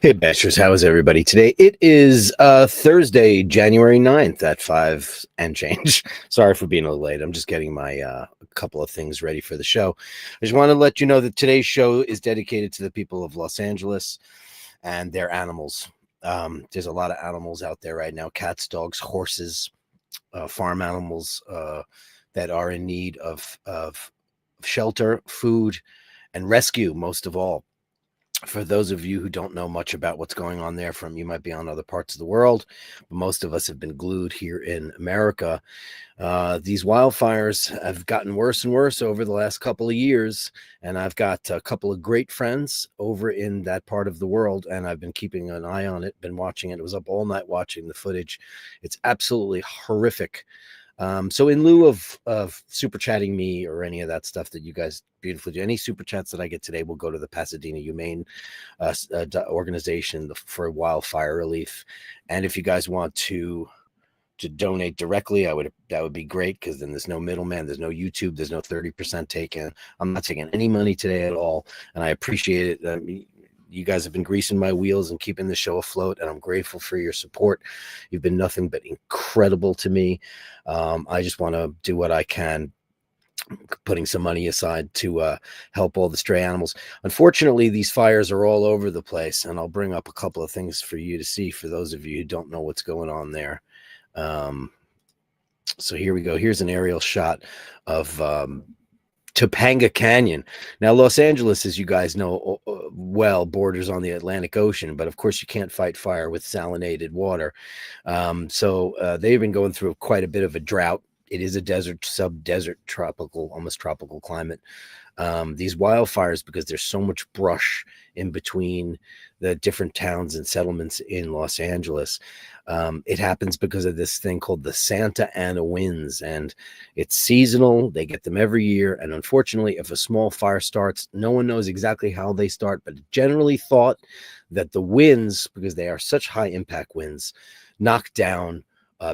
Hey, Bashers, how is everybody today? It is Thursday, January 9th at 5 and change. Sorry for being a little late. I'm just getting my couple of things ready for the show. I just want to let you know that today's show is dedicated to the people of Los Angeles and their animals. There's a lot of animals out there right now, cats, dogs, horses, farm animals that are in need of shelter, food, and rescue, most of all. For those of you who don't know much about what's going on there, you might be on other parts of the world, but most of us have been glued here in America. These wildfires have gotten worse and worse over the last couple of years, and I've got a couple of great friends over in that part of the world, and I've been keeping an eye on it, been watching it. I was up all night watching the footage. It's absolutely horrific. So in lieu of super chatting me or any of that stuff that you guys beautifully do, any super chats that I get today will go to the Pasadena Humane organization for wildfire relief. And if you guys want to donate directly, that would be great, because then there's no middleman, there's no YouTube, there's no 30% taken. I'm not taking any money today at all, and I appreciate it. You guys have been greasing my wheels and keeping the show afloat, and I'm grateful for your support. You've been nothing but incredible to me. I just want to do what I can, putting some money aside to help all the stray animals. Unfortunately, these fires are all over the place, and I'll bring up a couple of things for you to see for those of you who don't know what's going on there. So here we go. Here's an aerial shot of Topanga Canyon. Now, Los Angeles, as you guys know well, borders on the Atlantic Ocean, but of course you can't fight fire with salinated water. So they've been going through quite a bit of a drought. It is a desert, sub-desert, tropical, almost tropical climate. These wildfires, because there's so much brush in between the different towns and settlements in Los Angeles, it happens because of this thing called the Santa Ana winds, and it's seasonal. They get them every year, and unfortunately, if a small fire starts, no one knows exactly how they start, but generally thought that the winds, because they are such high impact winds, knock down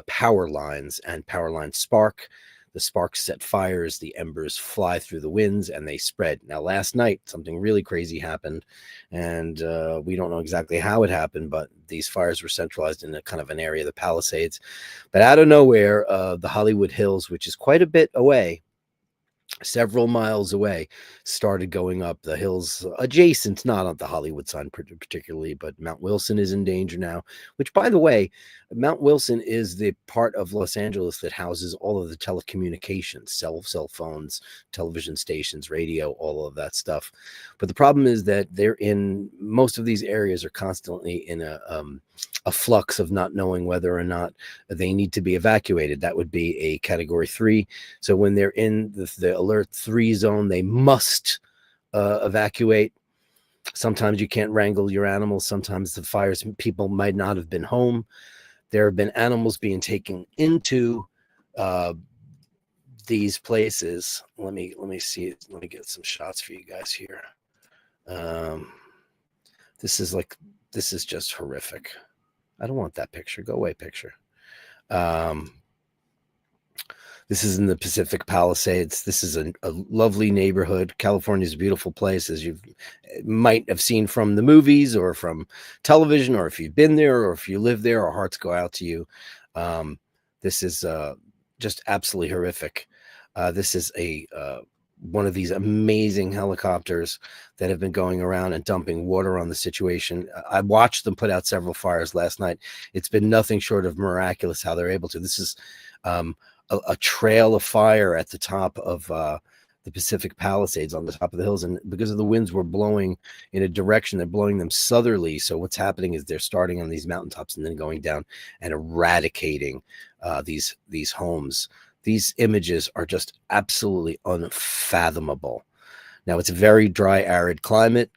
power lines, and power lines spark. The sparks set fires, the embers fly through the winds, and they spread. Now, last night, something really crazy happened, and we don't know exactly how it happened, but these fires were centralized in a kind of an area, the Palisades. But out of nowhere, the Hollywood Hills, which is quite a bit away, several miles away, started going up. The hills adjacent, not on the Hollywood sign particularly, but Mount Wilson is in danger now, which, by the way, Mount Wilson is the part of Los Angeles that houses all of the telecommunications, cell phones, television stations, radio, all of that stuff. But the problem is that they're in, most of these areas are constantly in a flux of not knowing whether or not they need to be evacuated. That would be a category 3. So when they're in the alert 3 zone, they must evacuate. Sometimes you can't wrangle your animals. Sometimes the fires, people might not have been home. There have been animals being taken into these places. Let me see. Let me get some shots for you guys here. This is just horrific. I don't want that picture. Go away, picture. This is in the Pacific Palisades. This is a lovely neighborhood. California is a beautiful place, as you might have seen from the movies or from television, or if you've been there, or if you live there. Our hearts go out to you. This is just absolutely horrific. This is one of these amazing helicopters that have been going around and dumping water on the situation. I watched them put out several fires last night. It's been nothing short of miraculous how they're able to. This is a trail of fire at the top of the Pacific Palisades, on the top of the hills, and because of the winds were blowing in a direction, they're blowing them southerly. So what's happening is they're starting on these mountaintops and then going down and eradicating these homes. These images are just absolutely unfathomable. Now, it's a very dry, arid climate.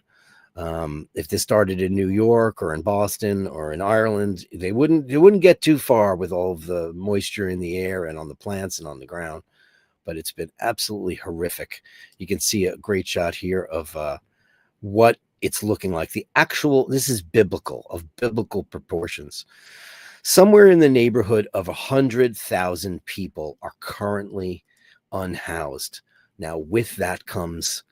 If this started in New York or in Boston or in Ireland, they wouldn't get too far with all of the moisture in the air and on the plants and on the ground. But it's been absolutely horrific. You can see a great shot here of what it's looking like. This is biblical, of biblical proportions. Somewhere in the neighborhood of 100,000 people are currently unhoused. Now, with that comes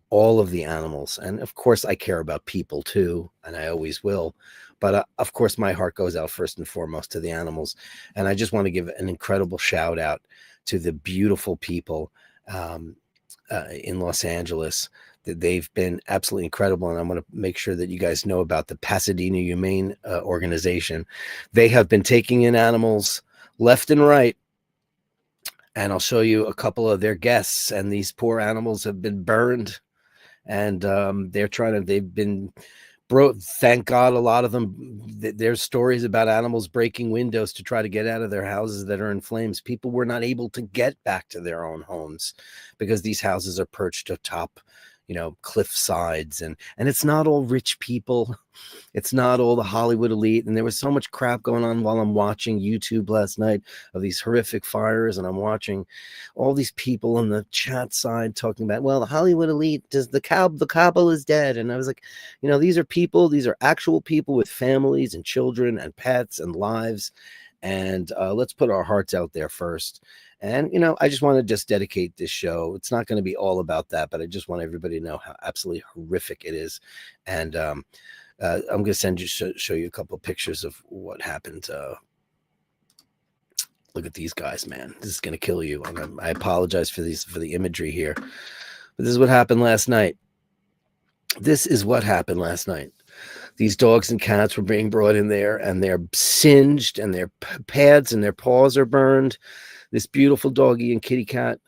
all of the animals. And of course, I care about people too, and I always will. But of course, my heart goes out first and foremost to the animals. And I just want to give an incredible shout out to the beautiful people in Los Angeles. They've been absolutely incredible. And I'm going to make sure that you guys know about the Pasadena Humane Organization. They have been taking in animals left and right. And I'll show you a couple of their guests. And these poor animals have been burned. And they've been thank God, a lot of them, there's stories about animals breaking windows to try to get out of their houses that are in flames. People were not able to get back to their own homes because these houses are perched atop, cliff sides. And it's not all rich people. It's not all the Hollywood elite. And there was so much crap going on while I'm watching YouTube last night of these horrific fires. And I'm watching all these people on the chat side talking about, well, the Hollywood elite, the cabal is dead. And I was like, these are people, these are actual people with families and children and pets and lives. And let's put our hearts out there first. And, I just want to just dedicate this show. It's not going to be all about that, but I just want everybody to know how absolutely horrific it is. And I'm going to show you a couple of pictures of what happened. Look at these guys, man. This is going to kill you. And I apologize for the imagery here, but this is what happened last night. This is what happened last night. These dogs and cats were being brought in there, and they're singed, and their pads and their paws are burned. This beautiful doggy and kitty cat,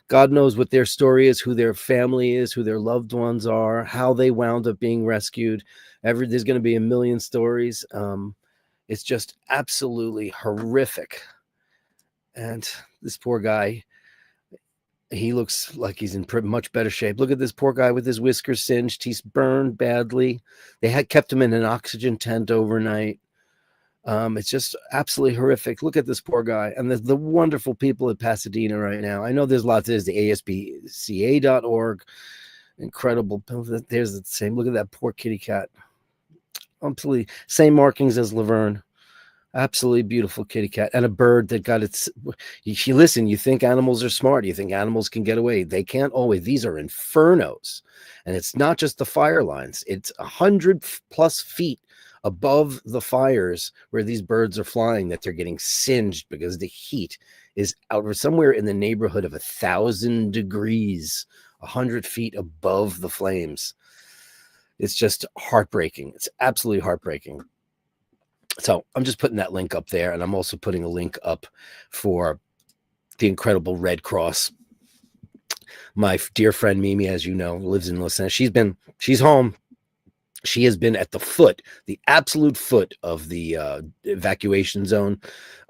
God knows what their story is, who their family is, who their loved ones are, how they wound up being rescued. There's going to be a million stories. It's just absolutely horrific. And this poor guy, he looks like he's in much better shape. Look at this poor guy with his whiskers singed. He's burned badly. They had kept him in an oxygen tent overnight. It's just absolutely horrific. Look at this poor guy. And the wonderful people at Pasadena right now. I know there's lots. There's the ASPCA.org. Incredible. There's the same. Look at that poor kitty cat. Absolutely. Same markings as Laverne. Absolutely beautiful kitty cat. And a bird that got its... You listen, you think animals are smart. You think animals can get away. They can't always. These are infernos. And it's not just the fire lines. It's 100+ feet above the fires where these birds are flying that they're getting singed because the heat is out somewhere in the neighborhood of 1,000 degrees, 100 feet above the flames. It's just heartbreaking. It's absolutely heartbreaking. So I'm just putting that link up there, and I'm also putting a link up for the incredible Red Cross. My dear friend Mimi, as you know, lives in Los Angeles. She's home. She has been at the absolute foot of the evacuation zone.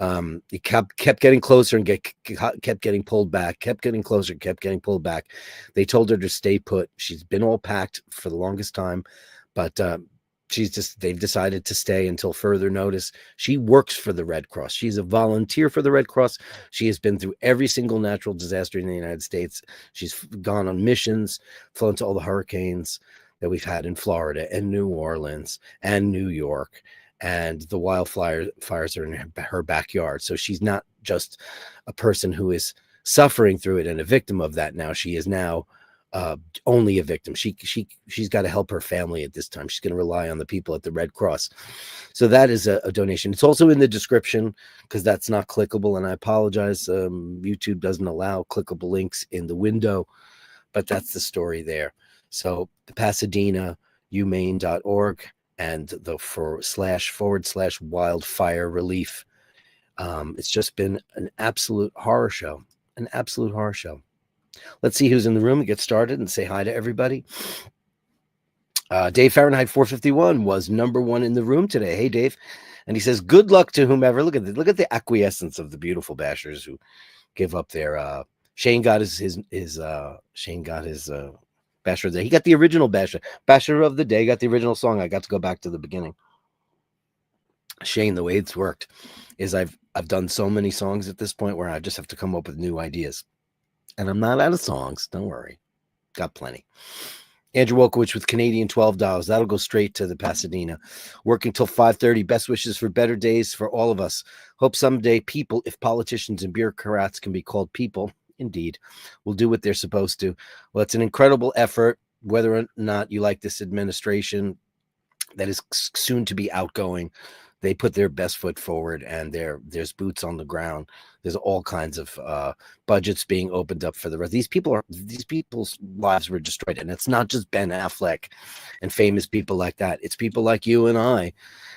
It kept getting closer and kept getting pulled back, kept getting closer, kept getting pulled back. They told her to stay put. She's been all packed for the longest time, but they've decided to stay until further notice. She works for the Red Cross. She's a volunteer for the Red Cross. She has been through every single natural disaster in the United States. She's gone on missions, flown to all the hurricanes that we've had in Florida and New Orleans and New York, and the wildfires are in her backyard. So she's not just a person who is suffering through it and a victim of that. Now she is now only a victim. She's got to help her family at this time. She's going to rely on the people at the Red Cross. So that is a donation. It's also in the description because that's not clickable, and I apologize. YouTube doesn't allow clickable links in the window, but that's the story there. So the Pasadena Humane.org and the / wildfire relief. It's just been an absolute horror show. An absolute horror show. Let's see who's in the room and get started and say hi to everybody. Dave Fahrenheit 451 was #1 in the room today. Hey, Dave. And he says, good luck to whomever. Look at the acquiescence of the beautiful bashers who give up their Shane got his Basher of the Day. He got the original Basher of the Day, got the original song. I got to go back to the beginning. Shane, the way it's worked is I've done so many songs at this point where I just have to come up with new ideas. And I'm not out of songs. Don't worry. Got plenty. Andrew Wolkowicz with Canadian $12. That'll go straight to the Pasadena. Working till 5:30. Best wishes for better days for all of us. Hope someday people, if politicians and bureaucrats can be called people, indeed, will do what they're supposed to. Well, it's an incredible effort. whether or not you like this administration that is soon to be outgoing, they put their best foot forward, and there's boots on the ground. There's all kinds of budgets being opened up for the rest. These people's lives were destroyed, and it's not just Ben Affleck and famous people like that. It's people like you and I.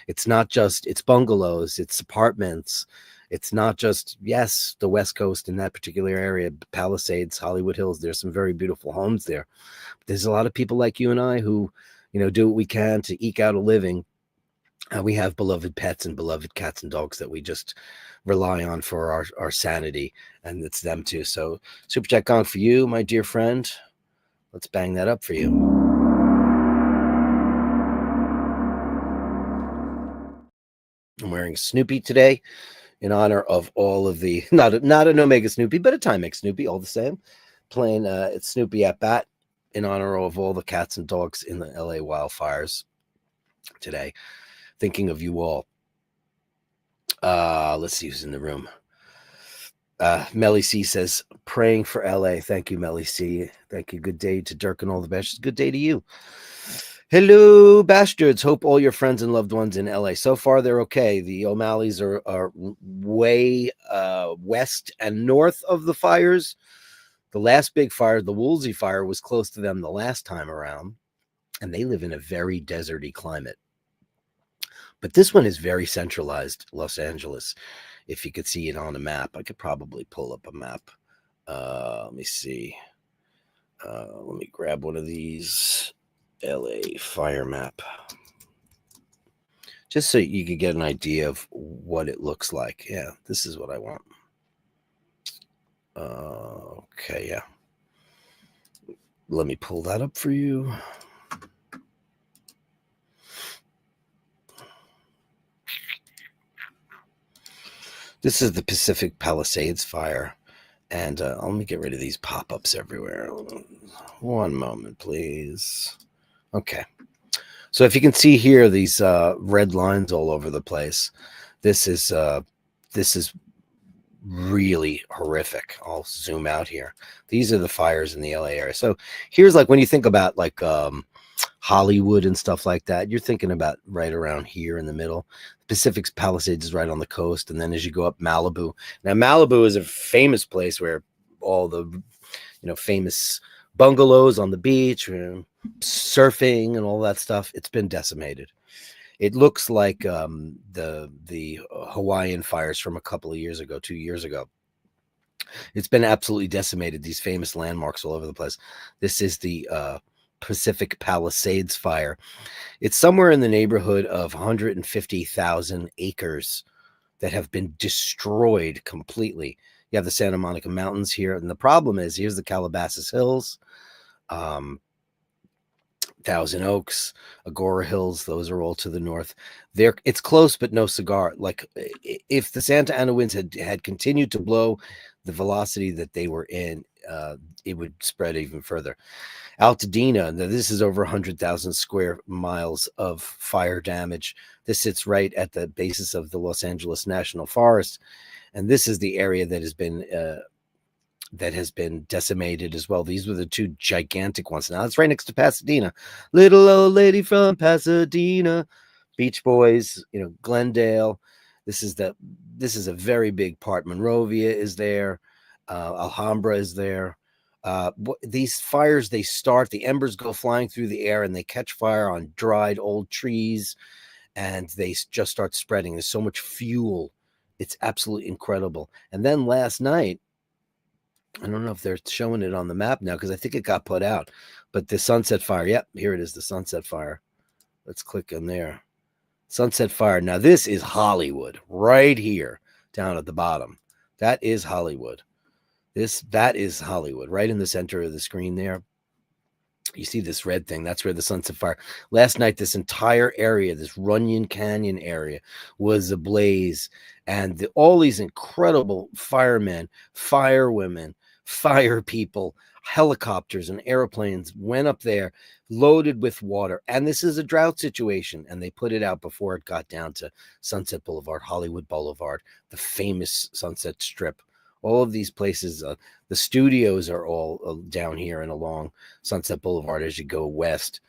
It's not just, it's bungalows, it's apartments. It's not just, yes, the West Coast in that particular area, Palisades, Hollywood Hills. There's some very beautiful homes there. There's a lot of people like you and I who, do what we can to eke out a living. We have beloved pets and beloved cats and dogs that we just rely on for our sanity, and it's them too. So Super Chat Gong for you, my dear friend. Let's bang that up for you. I'm wearing Snoopy today in honor of all of the, not an Omega Snoopy, but a Timex Snoopy, all the same. Playing it's Snoopy at Bat in honor of all the cats and dogs in the LA wildfires today. Thinking of you all. Let's see who's in the room. Melly C says, praying for LA. Thank you, Melly C. Thank you. Good day to Dirk and all the Bashers. Good day to you. Hello, Bastards. Hope all your friends and loved ones in LA. So far, they're okay. The O'Malleys are way west and north of the fires. The last big fire, the Woolsey fire, was close to them the last time around, and they live in a very deserty climate. But this one is very centralized, Los Angeles. If you could see it on a map, I could probably pull up a map. Let me see. Let me grab one of these LA fire map, just so you could get an idea of what it looks like. Yeah, this is what I want. Okay, yeah. Let me pull that up for you. This is the Pacific Palisades fire. And let me get rid of these pop-ups everywhere. One moment, please. Okay. So if you can see here, these red lines all over the place, this is really horrific. I'll zoom out here. These are the fires in the LA area. So here's like when you think about like Hollywood and stuff like that, you're thinking about right around here in the middle. Pacific Palisades is right on the coast, and then as you go up, Malibu. Now Malibu is a famous place where all the famous bungalows on the beach, surfing and all that stuff, it's been decimated. It looks like the Hawaiian fires from a couple of years ago, 2 years ago. It's been absolutely decimated. These famous landmarks all over the place. This is the Pacific Palisades fire. It's somewhere in the neighborhood of 150,000 acres that have been destroyed completely. You have the Santa Monica Mountains here, and the problem is, here's the Calabasas Hills, Thousand Oaks, Agora Hills. Those are all to the north. It's close, but no cigar. Like if the Santa Ana winds had continued to blow the velocity that they were in, it would spread even further. Altadena, now this is over 100,000 square miles of fire damage. This sits right at the basis of the Los Angeles National Forest, and this is the area that has been decimated as well. These were the two gigantic ones. Now it's right next to Pasadena. Little old lady from Pasadena, Beach Boys, Glendale. This is a very big part. Monrovia is there. Alhambra is there. These fires, they start, the embers go flying through the air and they catch fire on dried old trees, and they just start spreading. There's so much fuel. It's absolutely incredible. And then last night, I don't know if they're showing it on the map now because I think it got put out, but the Sunset Fire. Yep, here it is, the Sunset Fire. Let's click on there. Sunset Fire. Now this is Hollywood right here down at the bottom. That is Hollywood. That is Hollywood right in the center of the screen there. You see this red thing? That's where the Sunset Fire. Last night, this entire area, this Runyon Canyon area, was ablaze, and all these incredible firemen, firewomen, fire people, helicopters, and airplanes went up there loaded with water. And this is a drought situation, and they put it out before it got down to Sunset Boulevard, Hollywood Boulevard, the famous Sunset Strip all of these places. The studios are all down here and along Sunset Boulevard as you go west.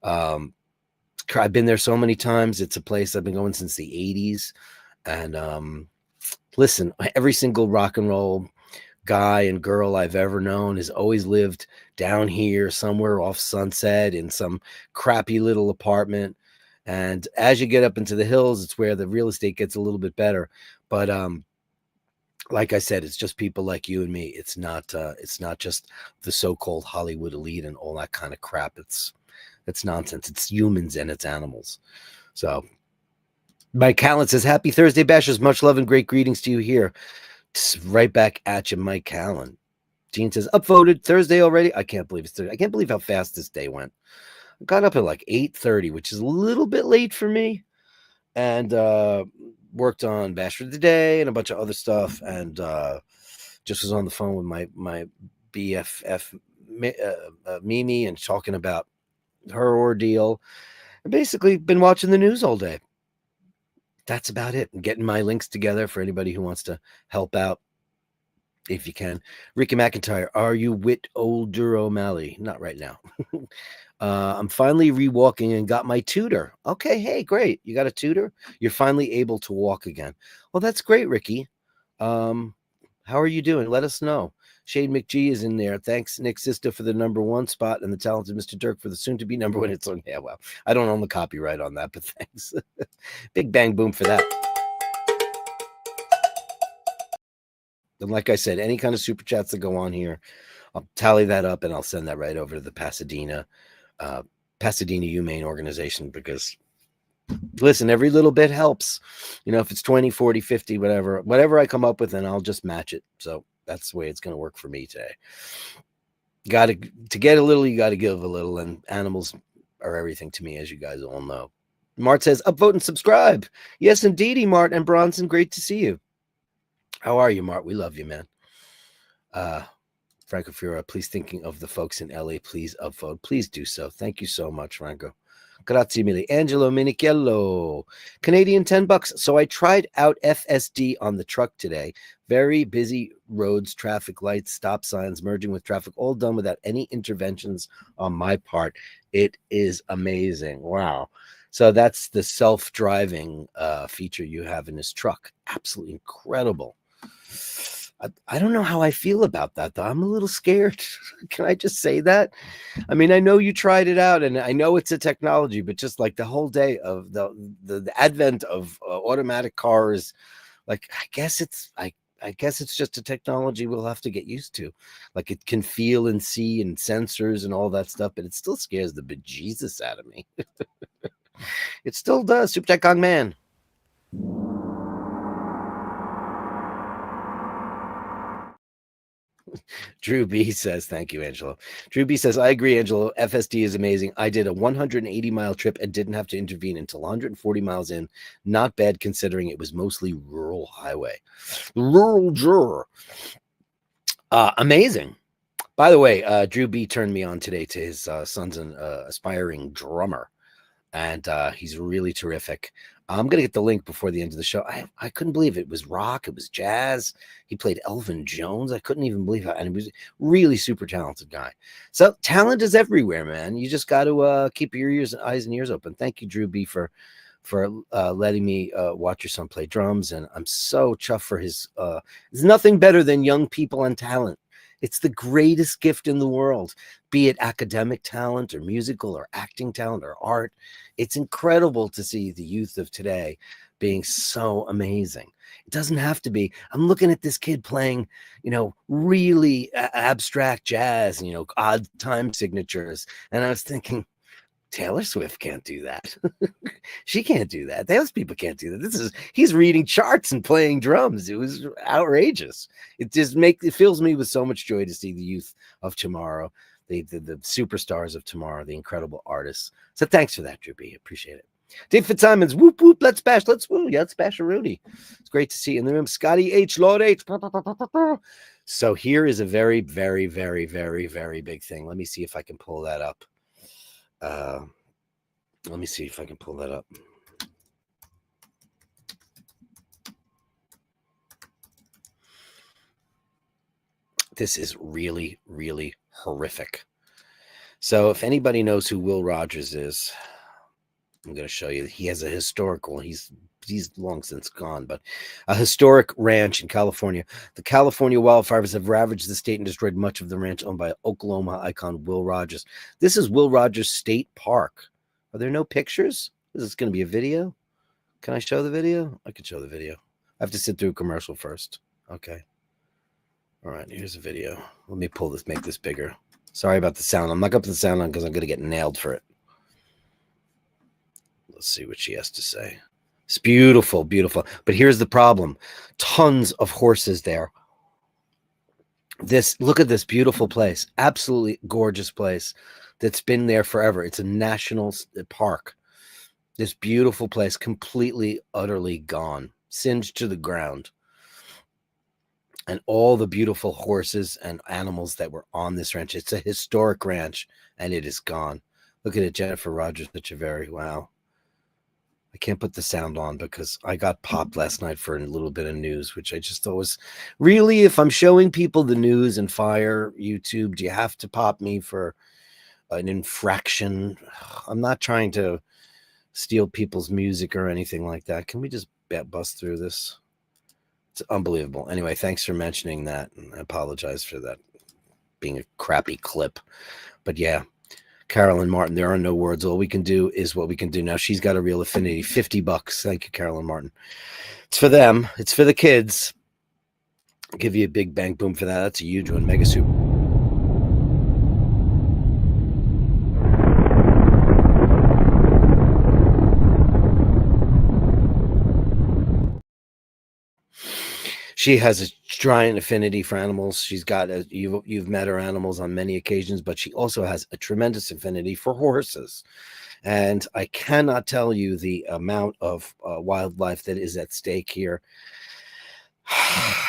I've been there so many times. It's a place I've been going since the 80s. And listen, every single rock and roll guy and girl I've ever known has always lived down here somewhere off Sunset in some crappy little apartment. And as you get up into the hills, it's where the real estate gets a little bit better. But like I said, it's just people like you and me. It's not just the so-called Hollywood elite and all that kind of crap. It's nonsense. It's humans and it's animals. So Mike Callan says, happy Thursday, Bashers. Much love and great greetings to you here. Right back at you, Mike Callan. Gene says, upvoted Thursday already. I can't believe it's Thursday. I can't believe how fast this day went. I got up at like 8:30, which is a little bit late for me. And worked on Basher of the Day and a bunch of other stuff. And just was on the phone with my BFF Mimi and talking about her ordeal. I basically been watching the news all day. That's about it. And getting my links together for anybody who wants to help out, if you can. Ricky McIntyre, are you with older O'Malley? Not right now. I'm finally rewalking and got my tutor. Okay, hey, great. You got a tutor? You're finally able to walk again. Well, that's great, Ricky. How are you doing? Let us know. Shade McGee is in there. Thanks, Nick Sisto, for the #1 spot and the talented Mr. Dirk for the soon-to-be #1. It's on. Yeah, well, I don't own the copyright on that, but thanks. Big bang boom for that. And like I said, any kind of super chats that go on here, I'll tally that up and I'll send that right over to the Pasadena Humane Organization, because listen, every little bit helps. If it's 20, 40, 50, whatever I come up with, then I'll just match it. So that's the way it's going to work for me today. To get a little, you got to give a little, and animals are everything to me, as you guys all know. Mart says, upvote and subscribe. Yes, indeedy, Mart and Bronson. Great to see you. How are you, Mart? We love you, man. Franco Fiora, please thinking of the folks in LA. Please upvote. Please do so. Thank you so much, Franco. Grazie mille. Angelo Minichello. Canadian $10. So I tried out FSD on the truck today. Very busy roads, traffic lights, stop signs, merging with traffic, all done without any interventions on my part. It is amazing. Wow. So that's the self-driving feature you have in this truck. Absolutely incredible. I don't know how I feel about that, though. I'm a little scared. Can I just say that? I mean, I know you tried it out, and I know it's a technology, but just like the whole day of the advent of automatic cars, like I guess it's just a technology we'll have to get used to. Like it can feel and see and sensors and all that stuff, but it still scares the bejesus out of me. It still does. Super Chat Kong Man. Drew B says, thank you, Angelo. Drew B says, I agree, Angelo. FSD is amazing. I did a 180-mile trip and didn't have to intervene until 140 miles in. Not bad considering it was mostly rural highway. Rural juror. Amazing. By the way, Drew B turned me on today to his son's an aspiring drummer, and he's really terrific. I'm going to get the link before the end of the show. I couldn't believe it. It was rock. It was jazz. He played Elvin Jones. I couldn't even believe it. And he was really super talented guy. So talent is everywhere, man. You just got to keep your eyes and ears open. Thank you, Drew B, for letting me watch your son play drums. And I'm so chuffed for his there's nothing better than young people and talent. It's the greatest gift in the world, be it academic talent or musical or acting talent or art. It's incredible to see the youth of today being so amazing. It doesn't have to be. I'm looking at this kid playing, really abstract jazz, odd time signatures. And I was thinking, Taylor Swift can't do that. She can't do that. Those people can't do that. He's reading charts and playing drums. It was outrageous. It fills me with so much joy to see the youth of tomorrow, the superstars of tomorrow, the incredible artists. So thanks for that, Droopy. Appreciate it. Dave Fitzsimons, whoop whoop, let's bash, let's woo. Yeah, let's bash a Rudy. It's great to see you in the room. Scotty H, Lord H. So here is a very, very, very, very, very big thing. Let me see if I can pull that up. Let me see if I can pull that up. This is really, really horrific. So if anybody knows who Will Rogers is, I'm going to show you. He has a historical. He's long since gone, but a historic ranch in California. The California wildfires have ravaged the state and destroyed much of the ranch owned by Oklahoma icon Will Rogers. This is Will Rogers State Park. Are there no pictures? Is this going to be a video? Can I show the video? I can show the video. I have to sit through a commercial first. Okay. All right, here's a video. Let me pull this, make this bigger. Sorry about the sound. I'm not going to put the sound on because I'm going to get nailed for it. Let's see what she has to say. It's beautiful, beautiful. But here's the problem. Tons of horses there. Look at this beautiful place. Absolutely gorgeous place that's been there forever. It's a national park. This beautiful place, completely, utterly gone, singed to the ground. And all the beautiful horses and animals that were on this ranch. It's a historic ranch, and it is gone. Look at it, Jennifer Rogers Echeverry. Wow. I can't put the sound on because I got popped last night for a little bit of news, which I just thought was really, if I'm showing people the news and fire YouTube, do you have to pop me for an infraction? I'm not trying to steal people's music or anything like that. Can we just bust through this? It's unbelievable. Anyway, thanks for mentioning that. And I apologize for that being a crappy clip. But yeah, Carolyn Martin, there are no words. All we can do is what we can do. Now she's got a real affinity. $50. Thank you, Carolyn Martin. It's for them. It's for the kids. I'll give you a big bang boom for that. That's a huge one. Mega Super. She has a giant affinity for animals. She's got you've met her animals on many occasions, but she also has a tremendous affinity for horses. And I cannot tell you the amount of wildlife that is at stake here.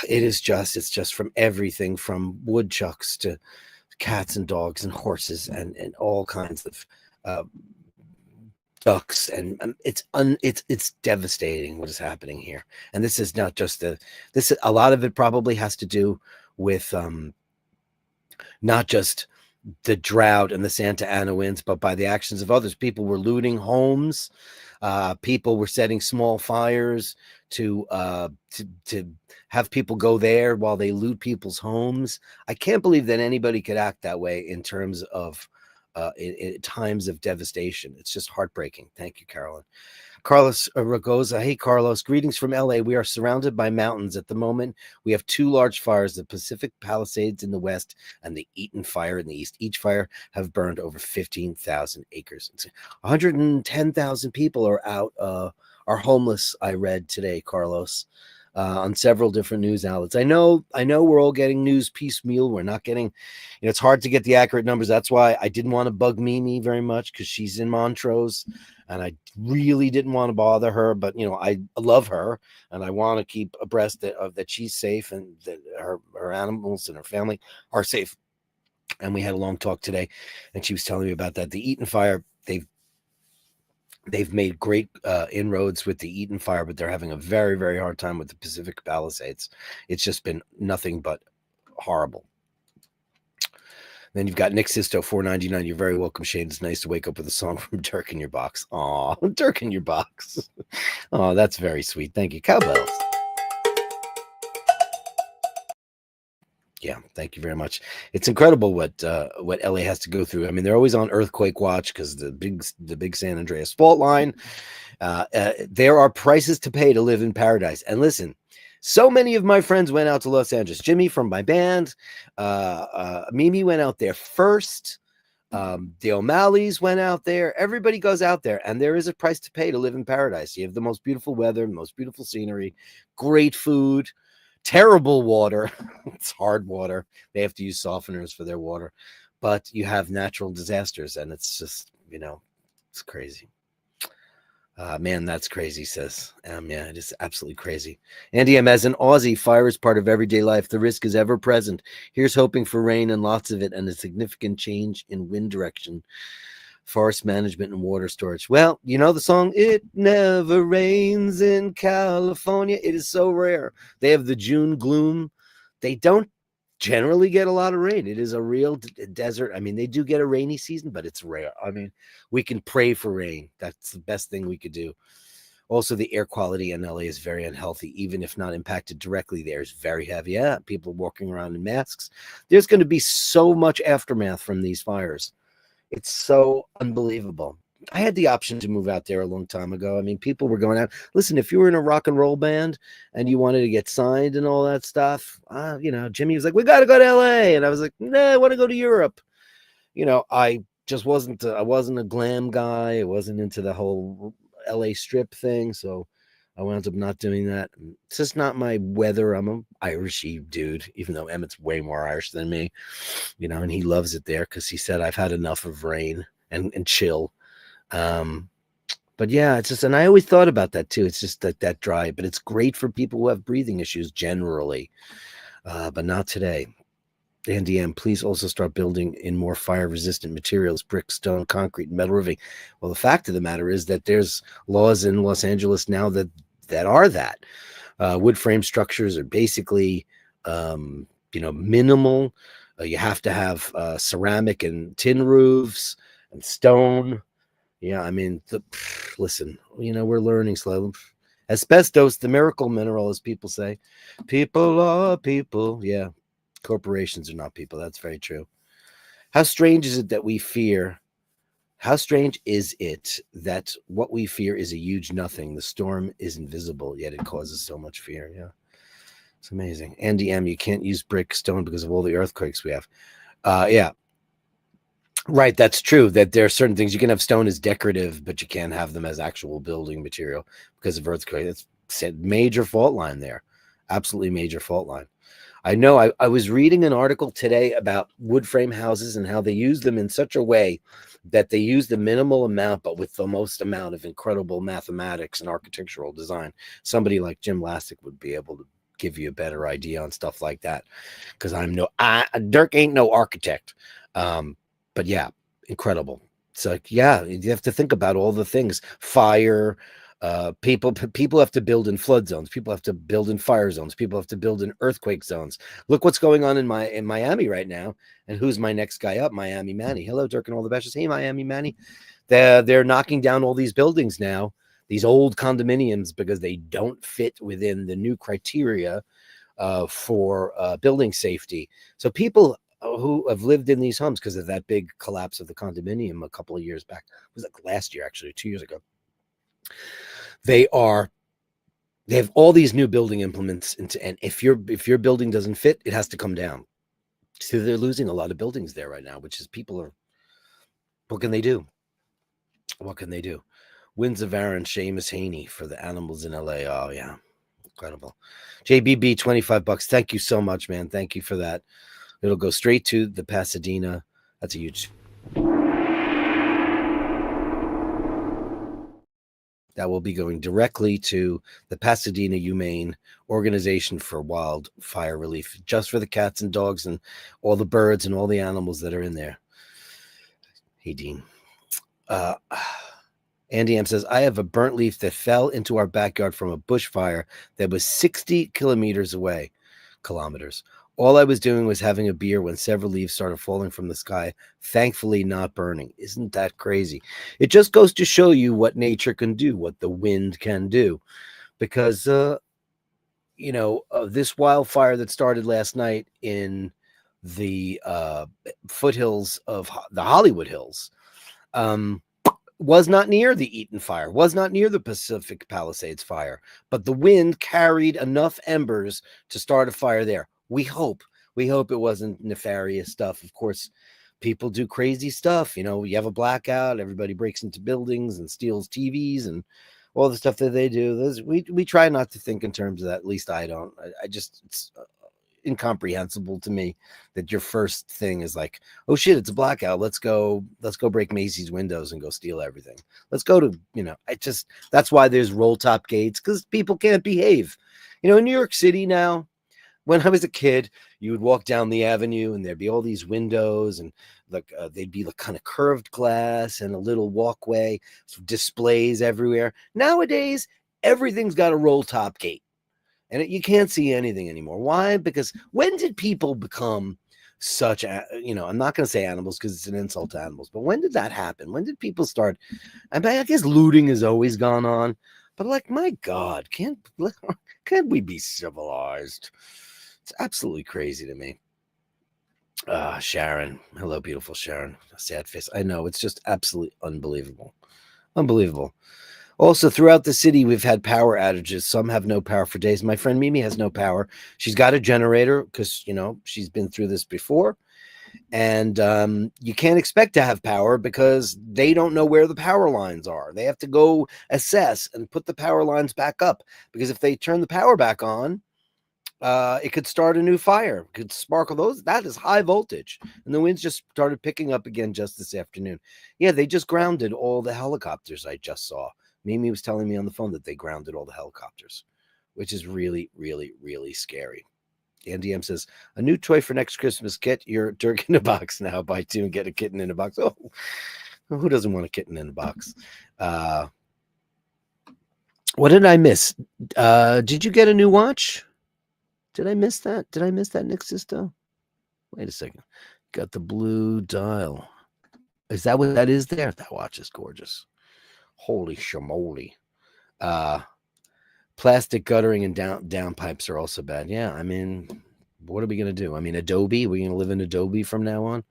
It's just from everything from woodchucks to cats and dogs and horses and all kinds of ducks, and it's devastating what is happening here. And this is not just a lot of it probably has to do with not just the drought and the Santa Ana winds, but by the actions of others. People were looting homes. People were setting small fires to have people go there while they loot people's homes. I can't believe that anybody could act that way in terms of in times of devastation. It's just heartbreaking. Thank you, Carolyn. Carlos Ragoza. Hey, Carlos. Greetings from LA. We are surrounded by mountains at the moment. We have two large fires, the Pacific Palisades in the west and the Eaton Fire in the east. Each fire have burned over 15,000 acres. 110,000 people are out, are homeless, I read today, Carlos, on several different news outlets. I know we're all getting news piecemeal. We're not getting, it's hard to get the accurate numbers. That's why I didn't want to bug Mimi very much, because she's in Montrose and I really didn't want to bother her. But, I love her and I want to keep abreast that she's safe and that her animals and her family are safe. And we had a long talk today and she was telling me about that. The Eaton Fire, they've made great inroads with the Eaton Fire, but they're having a very, very hard time with the Pacific Palisades. It's just been nothing but horrible. Then you've got Nick Sisto, $4.99. You're very welcome, Shane. It's nice to wake up with a song from Dirk in your box. Aw, Dirk in your box. Oh, that's very sweet. Thank you. Cowbells. Yeah, thank you very much. It's incredible what LA has to go through. I mean, they're always on earthquake watch because the big San Andreas fault line. There are prices to pay to live in paradise. And listen, so many of my friends went out to Los Angeles. Jimmy from my band, Mimi went out there first. The O'Malleys went out there. Everybody goes out there, and there is a price to pay to live in paradise. You have the most beautiful weather, most beautiful scenery, great food. Terrible water. It's hard water. They have to use softeners for their water, but you have natural disasters, and it's just, it's crazy. Man, that's crazy, says. Yeah, it is absolutely crazy. Andy M, as an Aussie, fire is part of everyday life. The risk is ever present. Here's hoping for rain and lots of it and a significant change in wind direction, forest management, and water storage. Well, the song, It Never Rains in California. It is so rare. They have the June gloom. They don't generally get a lot of rain. It is a real desert. I mean, they do get a rainy season, but it's rare. I mean, we can pray for rain. That's the best thing we could do. Also, the air quality in LA is very unhealthy, even if not impacted directly. The air is very heavy. Yeah, people walking around in masks. There's going to be so much aftermath from these fires. It's so unbelievable. I had the option to move out there a long time ago. I mean, people were going out. Listen, if you were in a rock and roll band and you wanted to get signed and all that stuff, Jimmy was like, "We got to go to LA," and I was like, "Nah, I want to go to Europe." I just wasn't. I wasn't a glam guy. I wasn't into the whole LA strip thing, so I wound up not doing that. It's just not my weather. I'm an Irishy dude, even though Emmett's way more Irish than me, and he loves it there because he said I've had enough of rain and chill. But yeah, it's just, and I always thought about that too. It's just that dry, but it's great for people who have breathing issues generally, but not today. Andy M, please also start building in more fire-resistant materials, brick, stone, concrete, and metal roofing. Well, the fact of the matter is that there's laws in Los Angeles now that are that. Wood frame structures are basically, minimal. You have to have ceramic and tin roofs and stone. Yeah, I mean, listen, we're learning slowly. Asbestos, the miracle mineral, as people say. People are people. Yeah, corporations are not people. That's very true. How strange is it that we fear? How strange is it that what we fear is a huge nothing? The storm is invisible, yet it causes so much fear. Yeah, it's amazing. Andy M, you can't use brick stone because of all the earthquakes we have. Yeah. Right, that's true. That there are certain things you can have stone as decorative, but you can't have them as actual building material because of earthquake. It's a major fault line there. Absolutely major fault line. I know I was reading an article today about wood frame houses and how they use them in such a way that they use the minimal amount, but with the most amount of incredible mathematics and architectural design. Somebody like Jim Lassick would be able to give you a better idea on stuff like that. Because Dirk ain't no architect. But yeah, incredible. It's like, yeah, you have to think about all the things. Fire, people have to build in flood zones. People have to build in fire zones. People have to build in earthquake zones. Look what's going on in Miami right now. And who's my next guy up? Miami Manny. Hello, Dirk and all the bashers. Hey, Miami Manny. They're knocking down all these buildings now, these old condominiums, because they don't fit within the new criteria for building safety. So people who have lived in these homes because of that big collapse of the condominium a couple of years back, it was like last year, actually 2 years ago. They have all these new building implements, and if your building doesn't fit, it has to come down. So they're losing a lot of buildings there right now, which is what can they do? What can they do? Winds of Aaron, Seamus Haney for the animals in LA. Oh yeah, incredible. JBB, $25. Thank you so much, man. Thank you for that. It'll go straight to the Pasadena. That's a huge. That will be going directly to the Pasadena Humane Organization for Wildfire Relief, just for the cats and dogs and all the birds and all the animals that are in there. Hey, Dean. Andy M says, I have a burnt leaf that fell into our backyard from a bushfire that was 60 kilometers away. Kilometers. All I was doing was having a beer when several leaves started falling from the sky, thankfully not burning. Isn't that crazy? It just goes to show you what nature can do, what the wind can do. Because, this wildfire that started last night in the foothills of the Hollywood Hills was not near the Eaton fire, was not near the Pacific Palisades fire, but the wind carried enough embers to start a fire there. We hope it wasn't nefarious stuff. Of course, people do crazy stuff. You have a blackout, everybody breaks into buildings and steals TVs and all the stuff that they do. We try not to think in terms of that. At least I don't. It's incomprehensible to me that your first thing is like, oh shit, it's a blackout. Let's go break Macy's windows and go steal everything. Let's go to, that's why there's roll top gates, because people can't behave. In New York City now, when I was a kid, you would walk down the avenue and there'd be all these windows and they'd be kind of curved glass and a little walkway, displays everywhere. Nowadays, everything's got a roll top gate. and you can't see anything anymore. Why? Because when did people become such, I'm not going to say animals because it's an insult to animals, but when did that happen? When did people start? I mean, I guess looting has always gone on, but like, my God, can't we be civilized? It's absolutely crazy to me. Sharon, hello, beautiful Sharon. Sad face. I know, it's just absolutely unbelievable. Unbelievable. Also, throughout the city, we've had power outages. Some have no power for days. My friend Mimi has no power. She's got a generator because, she's been through this before. And you can't expect to have power because they don't know where the power lines are. They have to go assess and put the power lines back up, because if they turn the power back on, it could start a new fire. It could sparkle those. That is high voltage. And the winds just started picking up again just this afternoon. Yeah, they just grounded all the helicopters I just saw. Mimi was telling me on the phone that they grounded all the helicopters, which is really, really, really scary. Andy M says, a new toy for next Christmas. Get your Dirk in a box now. Buy two and get a kitten in a box. Oh, who doesn't want a kitten in a box? What did I miss? Did you get a new watch? Did I miss that? Did I miss that, Nick Sisto? Wait a second. Got the blue dial. Is that what that is there? That watch is gorgeous. Holy shamoly. Plastic guttering and downpipes are also bad. Yeah, I mean, what are we going to do? I mean, Adobe? Are we going to live in Adobe from now on?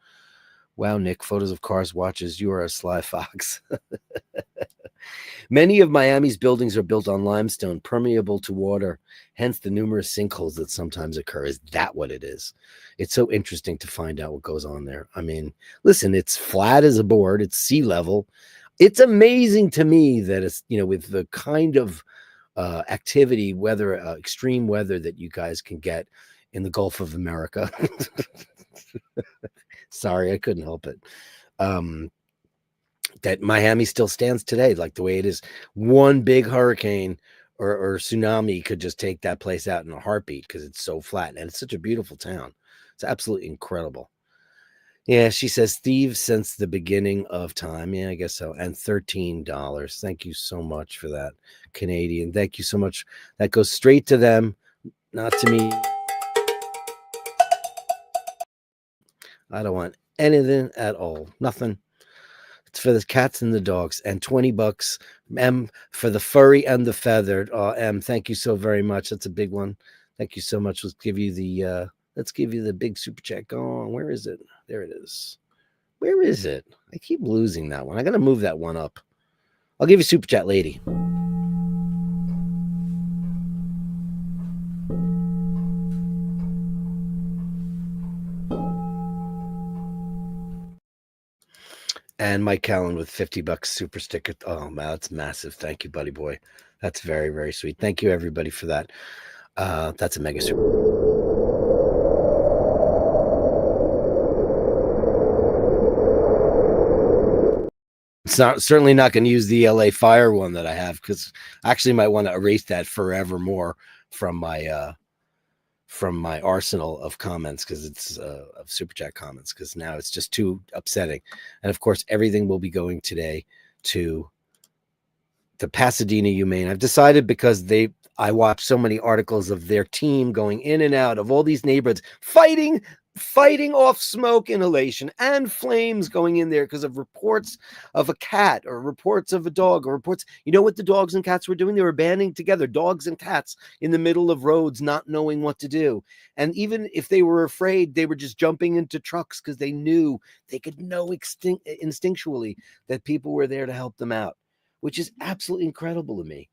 Wow, Nick, photos of cars, watches. You are a sly fox. Many of Miami's buildings are built on limestone, permeable to water, hence the numerous sinkholes that sometimes occur. Is that what it is? It's so interesting to find out what goes on there. I mean, listen, it's flat as a board. It's sea level. It's amazing to me that it's, with the kind of activity, weather, extreme weather that you guys can get in the Gulf of America. Sorry, I couldn't help it. That Miami still stands today, like the way it is. One big hurricane or tsunami could just take that place out in a heartbeat because it's so flat, and it's such a beautiful town. It's absolutely incredible. Yeah, she says thieves since the beginning of time. Yeah, I guess so. And $13. Thank you so much for that, Canadian. Thank you so much. That goes straight to them, not to me. I don't want anything at all. Nothing. It's for the cats and the dogs. And $20, M, for the furry and the feathered. Oh, M, thank you so very much. That's a big one. Thank you so much. Let's give you the big super chat. Go on. Where is it? There it is. Where is it? I keep losing that one. I gotta move that one up. I'll give you super chat, lady. And Mike Callan with $50 super sticker. Oh man, that's massive. Thank you, buddy boy. That's very, very sweet. Thank you, everybody, for that. That's a mega super. It's certainly not going to use the LA Fire one that I have, because I actually might want to erase that forevermore from my arsenal of comments, because it's of super chat comments, because now it's just too upsetting. And of course, everything will be going today to the Pasadena Humane. I've decided, because I watched so many articles of their team going in and out of all these neighborhoods, fighting off smoke inhalation and flames going in there because of reports of a cat or reports of a dog or reports. You know what the dogs and cats were doing? They were banding together, dogs and cats, in the middle of roads, not knowing what to do. And even if they were afraid, they were just jumping into trucks because they could know instinctually that people were there to help them out, which is absolutely incredible to me.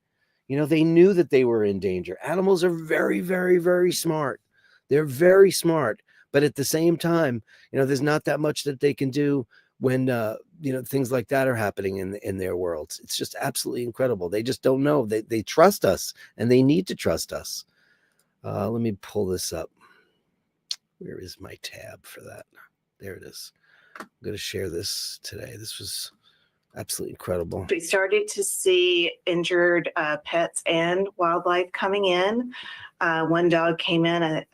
They knew that they were in danger. Animals are very, very, very smart. They're very smart. But at the same time, there's not that much that they can do when, things like that are happening in their worlds. It's just absolutely incredible. They just don't know. They trust us, and they need to trust us. Let me pull this up. Where is my tab for that? There it is. I'm going to share this today. This was absolutely incredible. We started to see injured pets and wildlife coming in. One dog came in.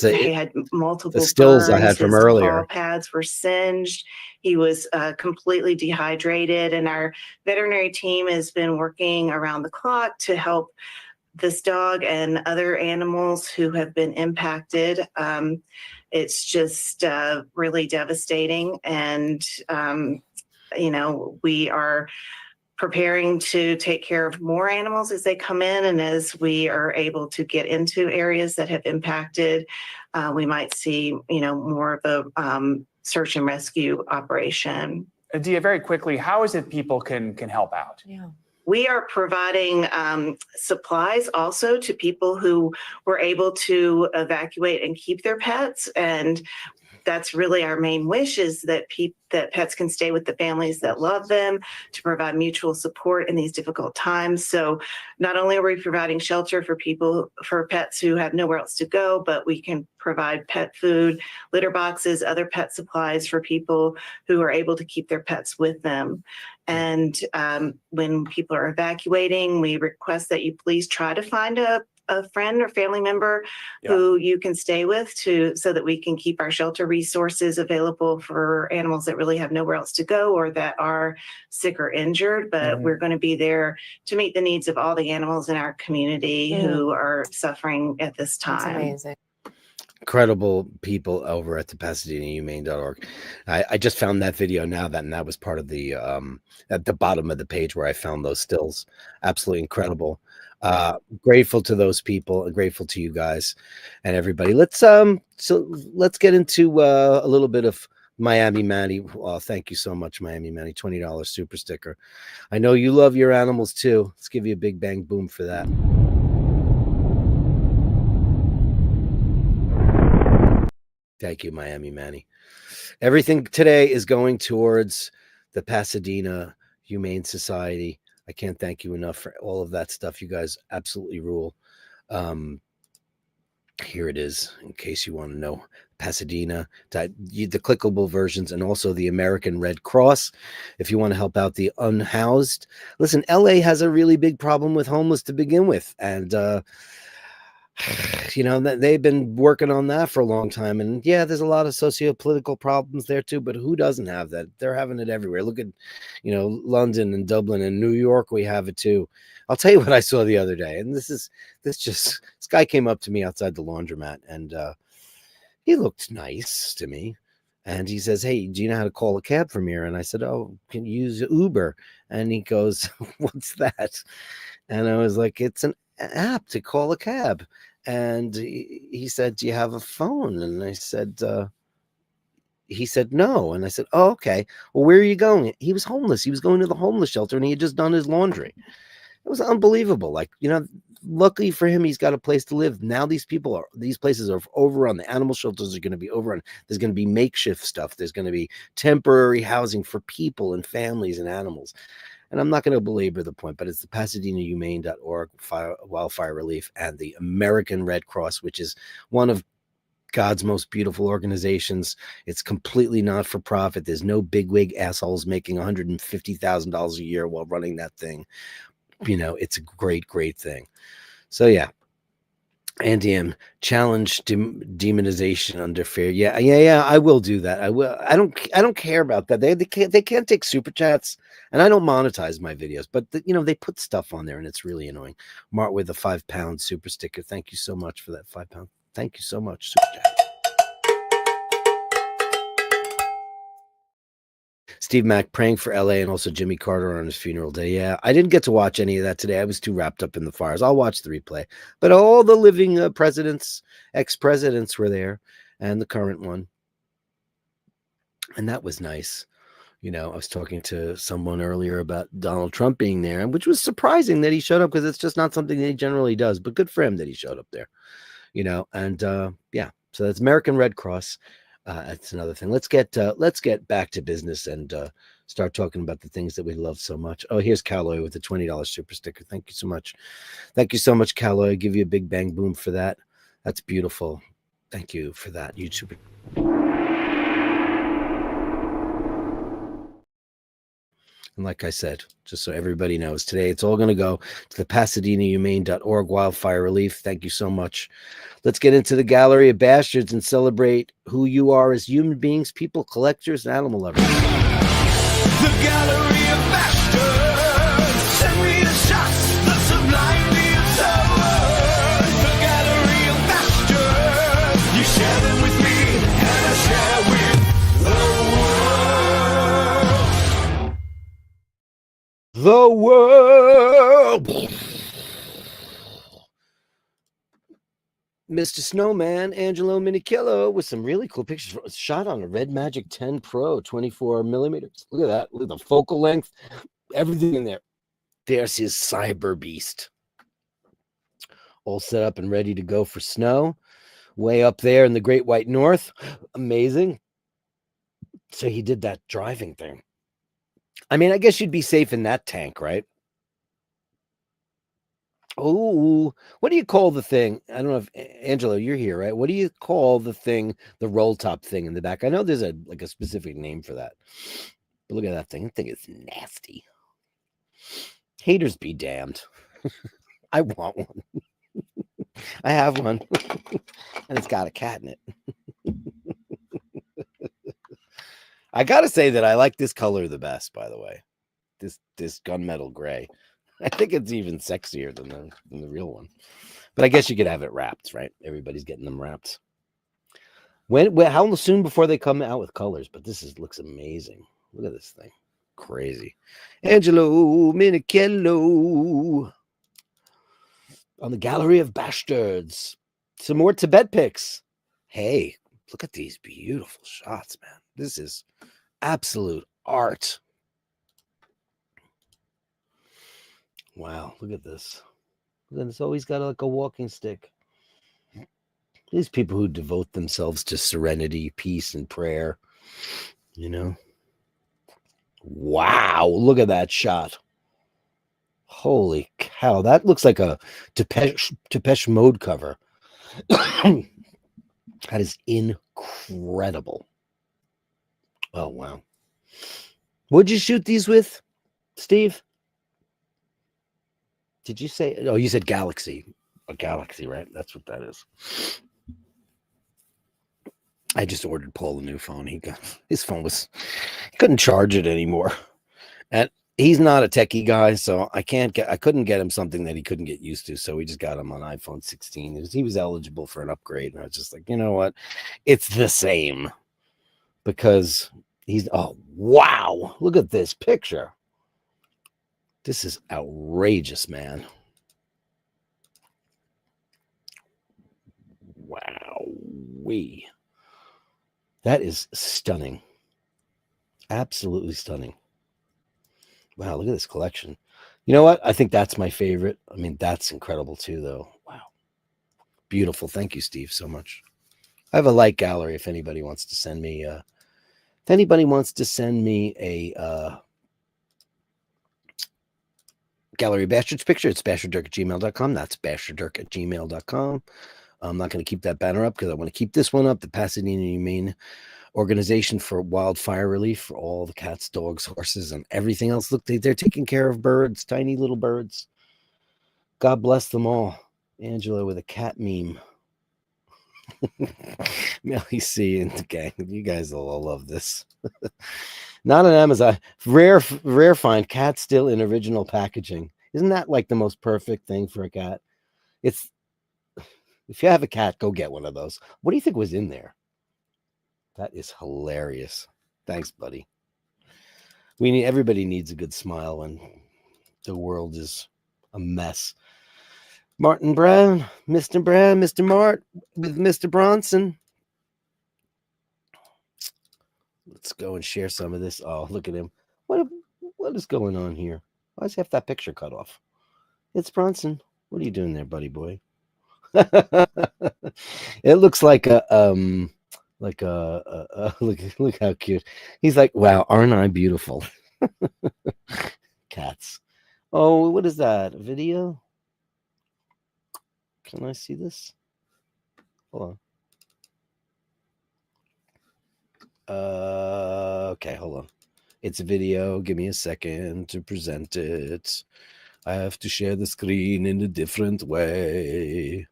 He had multiple the stills burns. I had from His earlier. paw pads were singed. He was completely dehydrated, and our veterinary team has been working around the clock to help this dog and other animals who have been impacted. It's just really devastating. And, we are preparing to take care of more animals as they come in. And as we are able to get into areas that have impacted, we might see, more of a search and rescue operation. Adia, very quickly, how is it people can help out? Yeah. We are providing supplies also to people who were able to evacuate and keep their pets. And that's really our main wish, is that that pets can stay with the families that love them, to provide mutual support in these difficult times. So not only are we providing shelter for pets who have nowhere else to go, but we can provide pet food, litter boxes, other pet supplies for people who are able to keep their pets with them. And when people are evacuating, we request that you please try to find a friend or family member who you can stay with, so that we can keep our shelter resources available for animals that really have nowhere else to go or that are sick or injured. But we're going to be there to meet the needs of all the animals in our community who are suffering at this time. That's amazing. Incredible people over at the PasadenaHumane.org. I just found that video now, and that was part of the at the bottom of the page where I found those stills. Absolutely incredible. Grateful to those people, grateful to you guys and everybody. Let's get into a little bit of Miami Manny. Thank you so much, Miami Manny. $20 super sticker. I know you love your animals too. Let's give you a big bang boom for that. Thank you, Miami Manny. Everything today is going towards the Pasadena Humane Society. I can't thank you enough for all of that stuff. You guys absolutely rule. Here it is, in case you want to know. Pasadena, the clickable versions, and also the American Red Cross, if you want to help out the unhoused. Listen, LA has a really big problem with homeless to begin with. And, they've been working on that for a long time. And yeah, there's a lot of socio-political problems there too, but who doesn't have that? They're having it everywhere. Look at, London and Dublin and New York, we have it too. I'll tell you what I saw the other day. And this guy came up to me outside the laundromat, and he looked nice to me. And he says, "Hey, do you know how to call a cab from here?" And I said, "Oh, can you use Uber?" And he goes, "What's that?" And I was like, "It's an app to call a cab." And he said, "Do you have a phone?" And I said, he said, "No." And I said, "Oh, okay. Well, where are you going?" He was homeless. He was going to the homeless shelter, and he had just done his laundry. It was unbelievable. Like, luckily for him, he's got a place to live. Now these places are overrun. The animal shelters are going to be overrun. There's going to be makeshift stuff. There's going to be temporary housing for people and families and animals. And I'm not going to belabor the point, but it's the PasadenaHumane.org Wildfire Relief and the American Red Cross, which is one of God's most beautiful organizations. It's completely not for profit. There's no bigwig assholes making $150,000 a year while running that thing. It's a great, great thing. So yeah. Andy M, challenge demonization under fear. Yeah. I will do that. I will. I don't care about that. They can't take super chats, and I don't monetize my videos, but they put stuff on there, and it's really annoying. Mart with a £5 super sticker. Thank you so much for that £5. Thank you so much, super chat. Steve Mack praying for LA and also Jimmy Carter on his funeral day. Yeah, I didn't get to watch any of that today. I was too wrapped up in the fires. I'll watch the replay. But all the living ex-presidents were there, and the current one. And that was nice. I was talking to someone earlier about Donald Trump being there, which was surprising that he showed up, because it's just not something that he generally does. But good for him that he showed up there. And yeah, so that's American Red Cross. That's another thing. Let's get back to business and start talking about the things that we love so much. Oh, here's Calloy with the $20 super sticker. Thank you so much. Thank you so much, Calloy. I give you a big bang boom for that. That's beautiful. Thank you for that, YouTube. And like I said, just so everybody knows, today it's all going to go to the PasadenaHumane.org Wildfire Relief. Thank you so much. Let's get into the gallery of bastards and celebrate who you are as human beings, people, collectors, and animal lovers. The gallery of bastards, send me the shots, the sublime, the the world. Mr. Snowman, Angelo Minichello, with some really cool pictures. Shot on a Red Magic 10 Pro, 24 millimeters. Look at that. Look at the focal length. Everything in there. There's his cyber beast. All set up and ready to go for snow. Way up there in the Great White North. Amazing. So he did that driving thing. I mean, I guess you'd be safe in that tank, right? Oh, what do you call the thing? I don't know if Angelo, you're here, right? What do you call the thing, the roll top thing in the back? I know there's a specific name for that. But look at that thing. That thing is nasty. Haters be damned. I want one. I have one. And it's got a cat in it. I gotta say that I like this color the best, by the way. This gunmetal gray. I think it's even sexier than the real one. But I guess you could have it wrapped, right? Everybody's getting them wrapped. How soon before they come out with colors? But this looks amazing. Look at this thing. Crazy. Angelo Minichello on the Gallery of Bastards. Some more Tibet pics. Hey, look at these beautiful shots, man. This is absolute art. Wow, look at this. Look at this. Always got like a walking stick. These people who devote themselves to serenity, peace, and prayer. You know? Wow, look at that shot. Holy cow. That looks like a Depeche Mode cover. That is incredible. Oh, wow. What'd you shoot these with, Steve? Did you say? Oh, you said Galaxy. A Galaxy, right? That's what that is. I just ordered Paul a new phone. His phone he couldn't charge it anymore. And he's not a techie guy, so I couldn't get him something that he couldn't get used to. So we just got him on iPhone 16. He was eligible for an upgrade. And I was just like, you know what? It's the same. Because oh, wow. Look at this picture. This is outrageous, man. Wow. That is stunning. Absolutely stunning. Wow, look at this collection. You know what? I think that's my favorite. I mean, that's incredible too, though. Wow. Beautiful. Thank you, Steve, so much. I have a light gallery if anybody wants to send me a Gallery Bastards picture. It's basharddirk@gmail.com. That's basharddirk@gmail.com. I'm not going to keep that banner up because I want to keep this one up. The Pasadena Humane Organization for Wildfire Relief for all the cats, dogs, horses, and everything else. Look, they're taking care of birds, tiny little birds. God bless them all. Angela with a cat meme. Melly C and the gang. You guys will all love this. Not on Amazon. Rare find. Cat still in original packaging. Isn't that like the most perfect thing for a cat? If you have a cat, go get one of those. What do you think was in there? That is hilarious. Thanks, buddy. Everybody needs a good smile when the world is a mess. Martin Brown, Mr. Mart with Mr. Bronson. Let's go and share some of this. Oh, look at him. What is going on here? Why does he have that picture cut off? It's Bronson. What are you doing there, buddy boy? It looks like look how cute. He's like, wow, aren't I beautiful? Cats. Oh, what is that? A video? Can I see this? Hold on. Okay, hold on. It's a video. Give me a second to present it. I have to share the screen in a different way.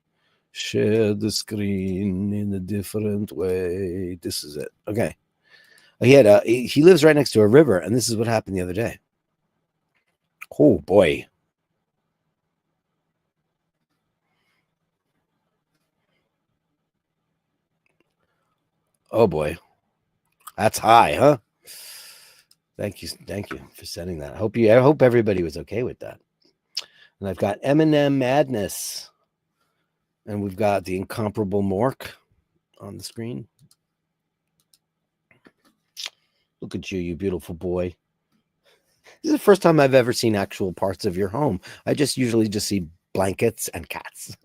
Share the screen in a different way. This is it. Okay. He lives right next to a river, and this is what happened the other day. Oh boy. Oh boy. That's high, huh? Thank you for sending that. I hope everybody was okay with that. And I've got M&M Madness, and we've got the incomparable Mork on the screen. Look at you, you beautiful boy. This is the first time I've ever seen actual parts of your home. I usually just see blankets and cats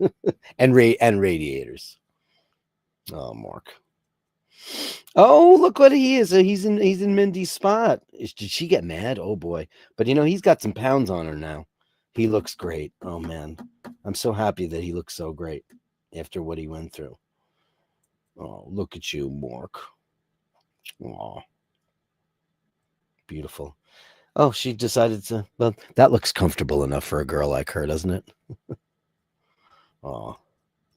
and radiators. Oh, Mark. Oh, look what he is. He's in Mindy's spot. Did she get mad? Oh boy. But he's got some pounds on her now. He looks great. Oh man. I'm so happy that he looks so great after what he went through. Oh, look at you, Mark. Oh. Beautiful. Oh, she decided to, well, that looks comfortable enough for a girl like her, doesn't it? Oh,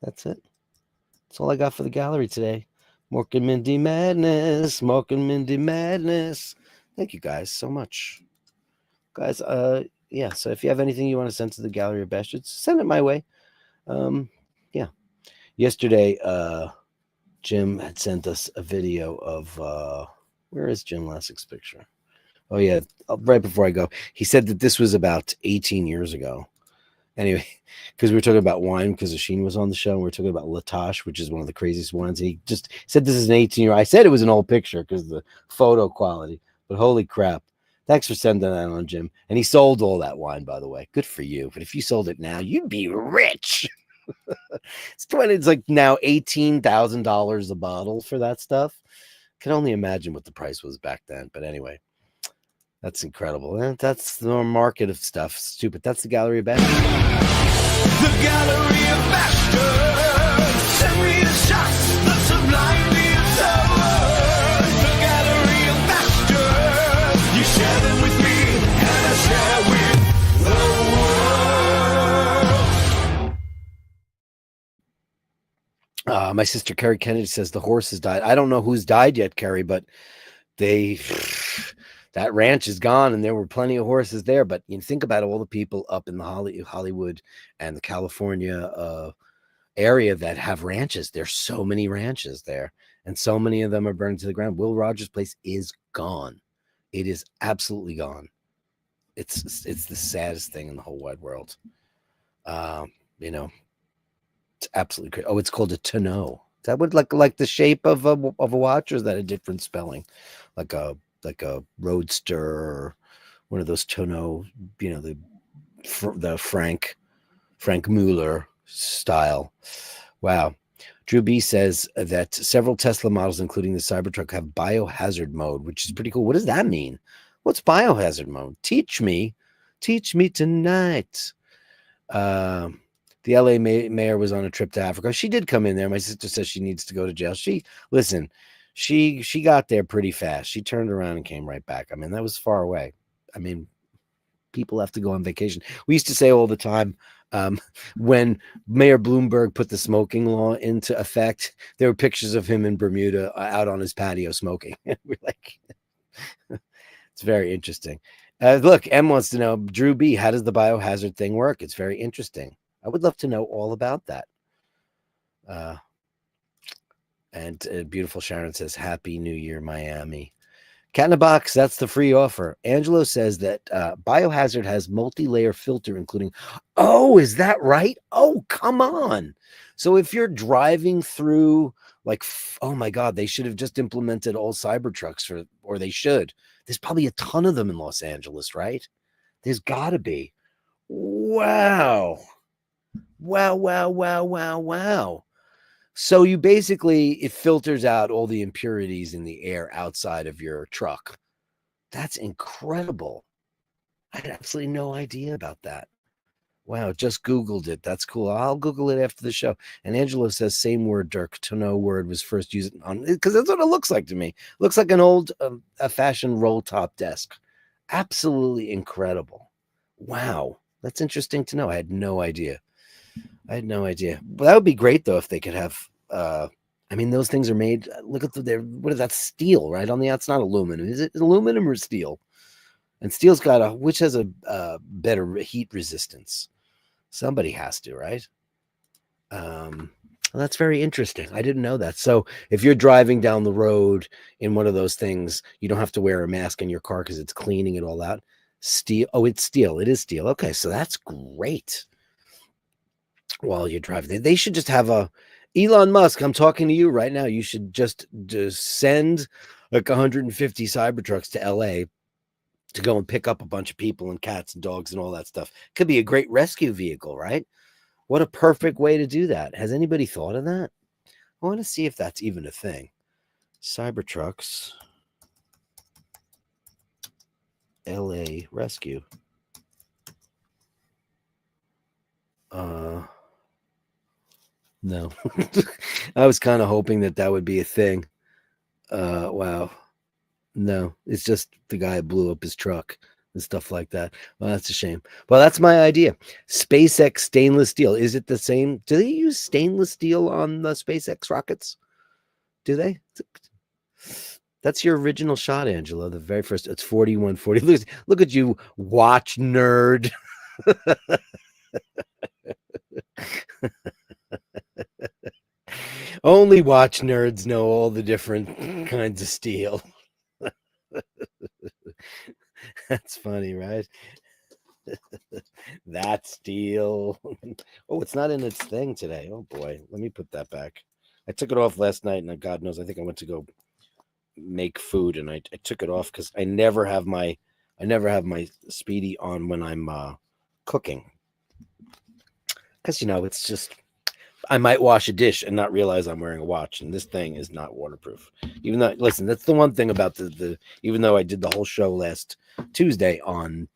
that's it. That's all I got for the gallery today. Mork and Mindy Madness. Mork and Mindy Madness. Thank you guys so much. Guys, yeah, so if you have anything you want to send to the gallery of bastards, send it my way. Yeah. Yesterday, Jim had sent us a video of, where is Jim Lassick's picture? Oh, yeah, right before I go. He said that this was about 18 years ago. Anyway, because we were talking about wine because Asheen was on the show. And we were talking about Latache, which is one of the craziest wines. And he just said this is an 18-year-old. I said it was an old picture because of the photo quality. But holy crap. Thanks for sending that on, Jim. And he sold all that wine, by the way. Good for you. But if you sold it now, you'd be rich. It's like now $18,000 a bottle for that stuff. Can only imagine what the price was back then. But anyway. That's incredible. And that's the market of stuff. Stupid. That's the gallery of bastards. The gallery of bastards. Send me the shots that sublime me absurd. The gallery of bastards. You share them with me, and I share with the world. My sister Carrie Kennedy says the horse has died. I don't know who's died yet, Carrie, but that ranch is gone, and there were plenty of horses there. But you think about all the people up in the Hollywood and the California area that have ranches. There's so many ranches there, and so many of them are burned to the ground. Will Rogers' place is gone. It is absolutely gone. It's the saddest thing in the whole wide world. It's absolutely crazy. Oh, it's called a tonneau. Is that would like the shape of a watch, or is that a different spelling? Like a roadster, or one of those tonneau, the Frank Mueller style. Wow. Drew B says that several Tesla models, including the Cybertruck, have biohazard mode, which is pretty cool. What does that mean? What's biohazard mode? Teach me tonight. The LA mayor was on a trip to Africa. She did come in there. My sister says she needs to go to jail. She got there pretty fast. She turned around and came right back. I mean, that was far away. I mean, people have to go on vacation. We used to say all the time, when Mayor Bloomberg put the smoking law into effect, there were pictures of him in Bermuda out on his patio smoking. We're like, it's very interesting. Look, M wants to know, Drew B, how does the biohazard thing work? It's very interesting. I would love to know all about that. And beautiful Sharon says, Happy New Year, Miami. Cat in a Box, that's the free offer. Angelo says that Biohazard has multi-layer filter, including... Oh, is that right? Oh, come on. So if you're driving through, oh my God, they should have just implemented all Cybertrucks, or they should. There's probably a ton of them in Los Angeles, right? There's got to be. Wow. Wow. So you basically, it filters out all the impurities in the air outside of your truck. That's incredible. I had absolutely no idea about that. Wow, just Googled it. That's cool. I'll Google it after the show. And Angelo says, same word, Dirk. Tonneau word was first used on, because that's what it looks like to me. It looks like an old fashioned roll top desk. Absolutely incredible. Wow. That's interesting to know. I had no idea. Well, that would be great though if they could have. I mean, those things are made. Look at what is that? Steel, right? On the outside, not aluminum. Is it aluminum or steel? And steel's got which has a better heat resistance. Somebody has to, right? Well, that's very interesting. I didn't know that. So if you're driving down the road in one of those things, you don't have to wear a mask in your car because it's cleaning it all out. Steel. Oh, it's steel. It is steel. Okay, so that's great. While you're driving, they should just have a Elon Musk. I'm talking to you right now. You should just send like 150 Cybertrucks to LA to go and pick up a bunch of people and cats and dogs and all that stuff. Could be a great rescue vehicle, right? What a perfect way to do that. Has anybody thought of that? I want to see if that's even a thing. Cybertrucks, LA rescue. No. I was kind of hoping that would be a thing. Wow. No, it's just the guy blew up his truck and stuff like that. Well, that's a shame. Well, that's my idea. SpaceX stainless steel. Is it the same? Do they use stainless steel on the SpaceX rockets? Do they? That's your original shot, Angela. The very first. It's 4140. Look at you, watch nerd. Only watch nerds know all the different kinds of steel. That's funny, right? That steel. Oh, it's not in its thing today. Oh boy, let me put that back. I took it off last night, and God knows, I think I went to go make food, and I took it off because I never have my Speedy on when I'm cooking. Because it's just, I might wash a dish and not realize I'm wearing a watch, and this thing is not waterproof. Even though, listen, that's the one thing about the even though I did the whole show last Tuesday on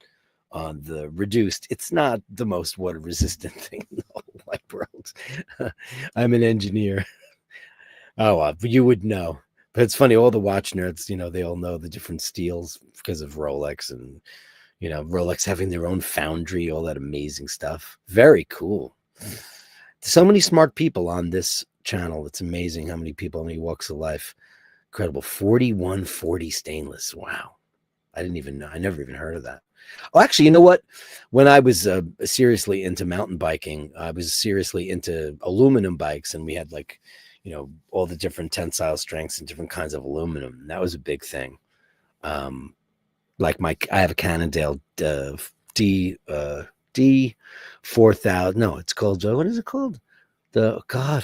the reduced, it's not the most water resistant thing in the whole wide world. I'm an engineer. Oh, you would know. But it's funny, all the watch nerds, they all know the different steels because of Rolex, and Rolex having their own foundry, all that amazing stuff. Very cool. So many smart people on this channel. It's amazing how many people, how many walks of life. Incredible. 4140 stainless. Wow. I didn't even know. I never even heard of that. Oh, actually, you know what? When I was seriously into mountain biking, I was seriously into aluminum bikes, and we had all the different tensile strengths and different kinds of aluminum. That was a big thing. I have a Cannondale D 4000. No, it's called, what is it called? I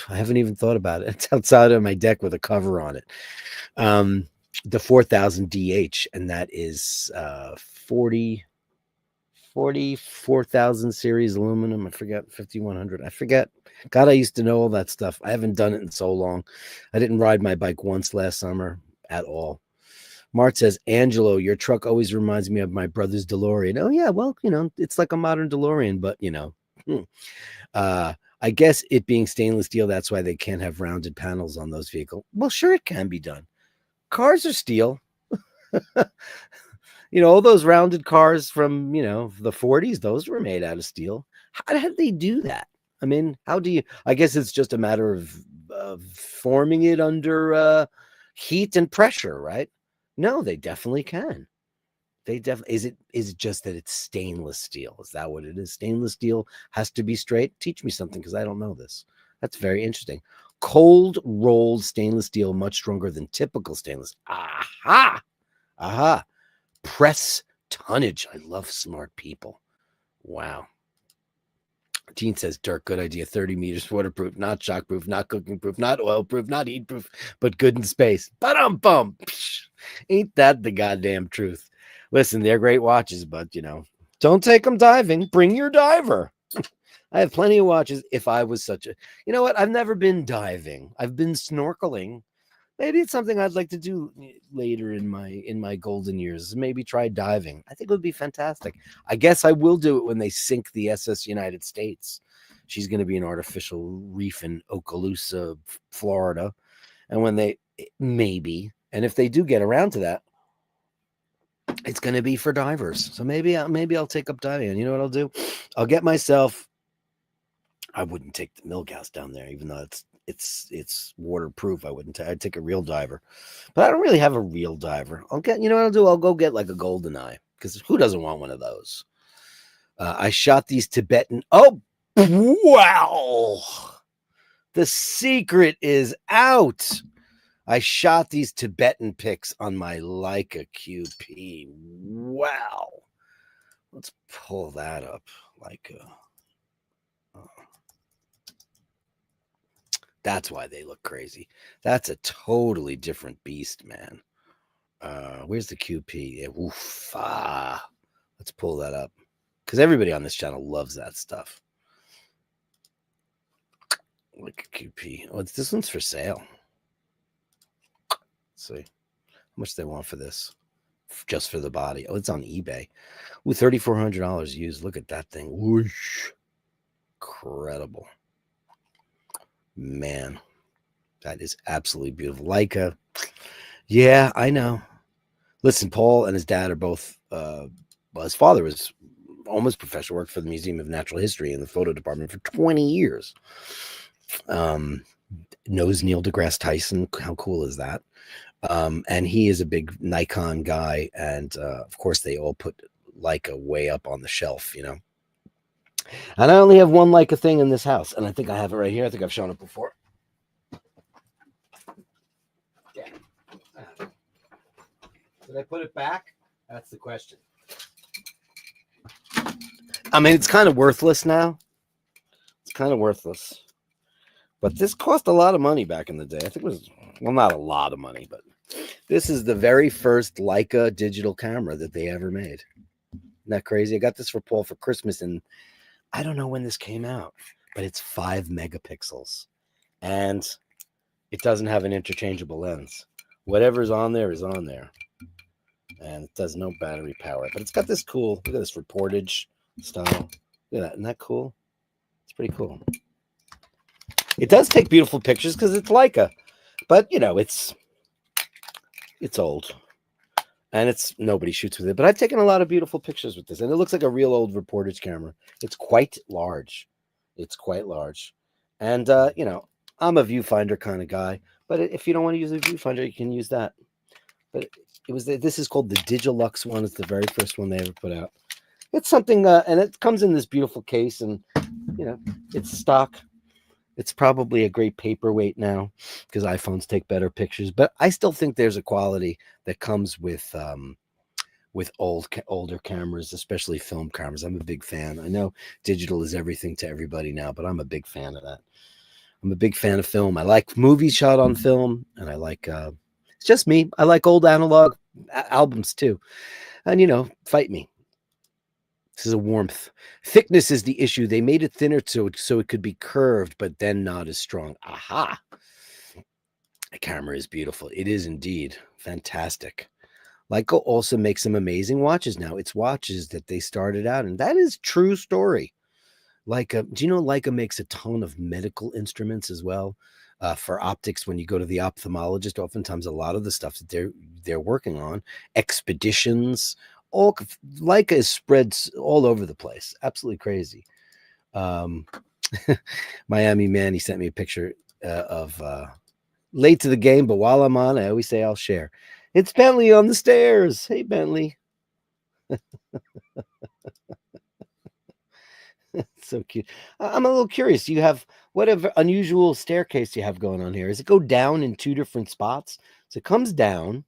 haven't even thought about it. It's outside of my deck with a cover on it. The 4000 DH, and that is 44,000 series aluminum. I forget, 5100. I forget. God, I used to know all that stuff. I haven't done it in so long. I didn't ride my bike once last summer at all. Mart says, Angelo, your truck always reminds me of my brother's DeLorean. Oh, yeah, well, it's like a modern DeLorean, but, I guess it being stainless steel, that's why they can't have rounded panels on those vehicles. Well, sure, it can be done. Cars are steel. All those rounded cars from, the 40s, those were made out of steel. How did they do that? I mean, how do you, I guess it's just a matter of forming it under heat and pressure, right? No, they definitely can. Is it just that it's stainless steel? Is that what it is? Stainless steel has to be straight? Teach me something, because I don't know this. That's very interesting. Cold rolled stainless steel, much stronger than typical stainless. Aha! Aha! Press tonnage. I love smart people. Wow. Gene says, Dirk, good idea. 30 meters waterproof, not shockproof, not cooking proof, not oil proof, not heat proof, but good in space. Ba-dum-bum. Ain't that the goddamn truth? Listen, they're great watches, but, don't take them diving. Bring your diver. I have plenty of watches. If I was such a, what? I've never been diving. I've been snorkeling. Maybe it's something I'd like to do later in my golden years. Maybe try diving. I think it would be fantastic. I guess I will do it when they sink the SS United States. She's going to be an artificial reef in Okaloosa, Florida. And when maybe, and if they do get around to that, it's going to be for divers. So maybe I'll take up diving. And you know what I'll do? I'll get myself, I wouldn't take the milk house down there, even though it's waterproof. I'd take a real diver, but I don't really have a real diver. I'll get, what I'll do? I'll go get like a golden eye, because who doesn't want one of those? I shot these Tibetan. Oh, wow. The secret is out. I shot these Tibetan pics on my Leica QP. Wow. Let's pull that up. Leica. Oh. That's why they look crazy. That's a totally different beast, man. Where's the QP? Oof, let's pull that up. Because everybody on this channel loves that stuff. Like a QP. Oh, this one's for sale. Let's see. How much they want for this? Just for the body. Oh, it's on eBay. Ooh, $3,400 used. Look at that thing. Whoosh. Incredible. Man. That is absolutely beautiful. Leica. Yeah, I know. Listen, Paul and his dad are both, well, his father was almost professional, worked for the Museum of Natural History in the photo department for 20 years. Knows Neil deGrasse Tyson. How cool is that? And he is a big Nikon guy. And of course, they all put Leica way up on the shelf, you know. And I only have one Leica thing in this house. And I think I have it right here. I think I've shown it before. Yeah. Did I put it back? That's the question. I mean, it's kind of worthless now. It's kind of worthless. But this cost a lot of money back in the day. I think it was, well, not a lot of money, but this is the very first Leica digital camera that they ever made. Isn't that crazy? I got this for Paul for Christmas, and I don't know when this came out, but it's 5 megapixels. And it doesn't have an interchangeable lens. Whatever's on there is on there. And it does no battery power. But it's got this cool, look at this reportage style. Look at that. Isn't that cool? It's pretty cool. It does take beautiful pictures because it's Leica. But, you know, it's old. And it's nobody shoots with it. But I've taken a lot of beautiful pictures with this. And it looks like a real old reportage camera. It's quite large. It's quite large. And, you know, I'm a viewfinder kind of guy. But if you don't want to use a viewfinder, you can use that. But it was this is called the Digilux one. It's the very first one they ever put out. It's something, and it comes in this beautiful case. And, you know, it's stock. It's probably a great paperweight now because iPhones take better pictures, but I still think there's a quality that comes with older cameras, especially film cameras. I'm a big fan. I know digital is everything to everybody now, but I'm a big fan of that. I'm a big fan of film. I like movies shot on film, and I like it's just me. I like old analog albums too, and you know, fight me. This is a warmth. Thickness is the issue. They made it thinner so it could be curved, but then not as strong. Aha. The camera is beautiful. It is indeed fantastic. Leica also makes some amazing watches now. It's watches that they started out, and that is true story. Leica, do you know Leica makes a ton of medical instruments as well? For optics, when you go to the ophthalmologist, oftentimes a lot of the stuff that they're working on, expeditions, all Leica is spread all over the place. Absolutely crazy. Miami man, he sent me a picture of late to the game, but while I'm on, I always say I'll share. It's Bentley on the stairs. Hey, Bentley. So cute. I'm a little curious. You have whatever unusual staircase you have going on here. Does it go down in 2 different spots? So it comes down,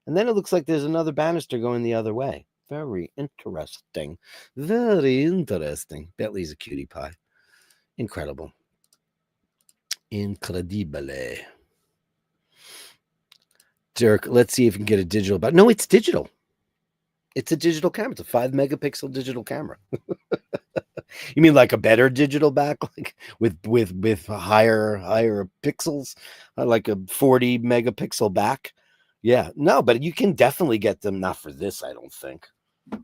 and then it looks like there's another banister going the other way. Very interesting. Very interesting. Bentley's a cutie pie. Incredible. Incredibile. Dirk, let's see if we can get a digital. But no, it's digital. It's a digital camera. It's a 5 megapixel digital camera. You mean like a better digital backlight with higher pixels, like a 40 megapixel back? Yeah, no, but you can definitely get them. Not for this, I don't think.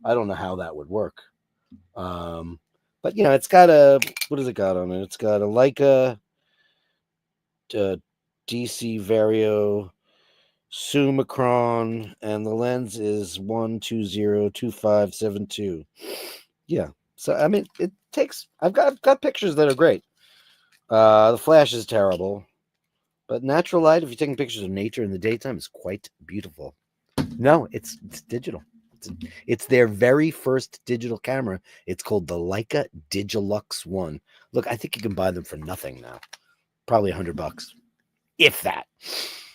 I don't know how that would work. But you know, it's got a, what has it got on it? It's got a Leica DC Vario Summicron, and the lens is 1202572. Yeah. So I mean, it takes. I've got pictures that are great. The flash is terrible, but natural light, if you're taking pictures of nature in the daytime, is quite beautiful. No, it's digital. It's their very first digital camera. It's called the Leica Digilux One. Look, I think you can buy them for nothing now. probably $100, if that.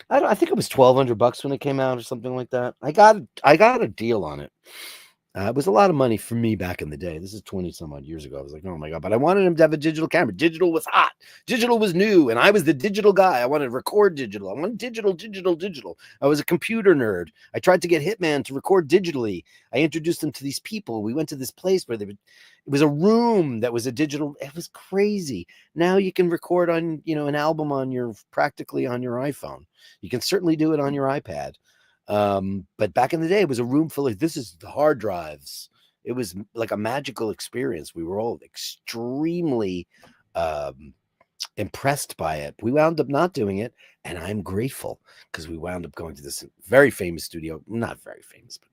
I think it was $1,200 when it came out or something like that. I got a deal on it. It was a lot of money for me back in the day. This is 20 some odd years ago. I was like, oh my God, but I wanted him to have a digital camera. Digital was hot. Digital was new. And I was the digital guy. I wanted to record digital. I wanted digital. I was a computer nerd. I tried to get Hitman to record digitally. I introduced them to these people. We went to this place where it was a room that was a digital. It was crazy. Now you can record on, an album practically on your iPhone. You can certainly do it on your iPad. But back in the day, it was a room full of, this is the hard drives. It was like a magical experience. We were all extremely impressed by it. We wound up not doing it, and I'm grateful because we wound up going to this very famous studio, not very famous, but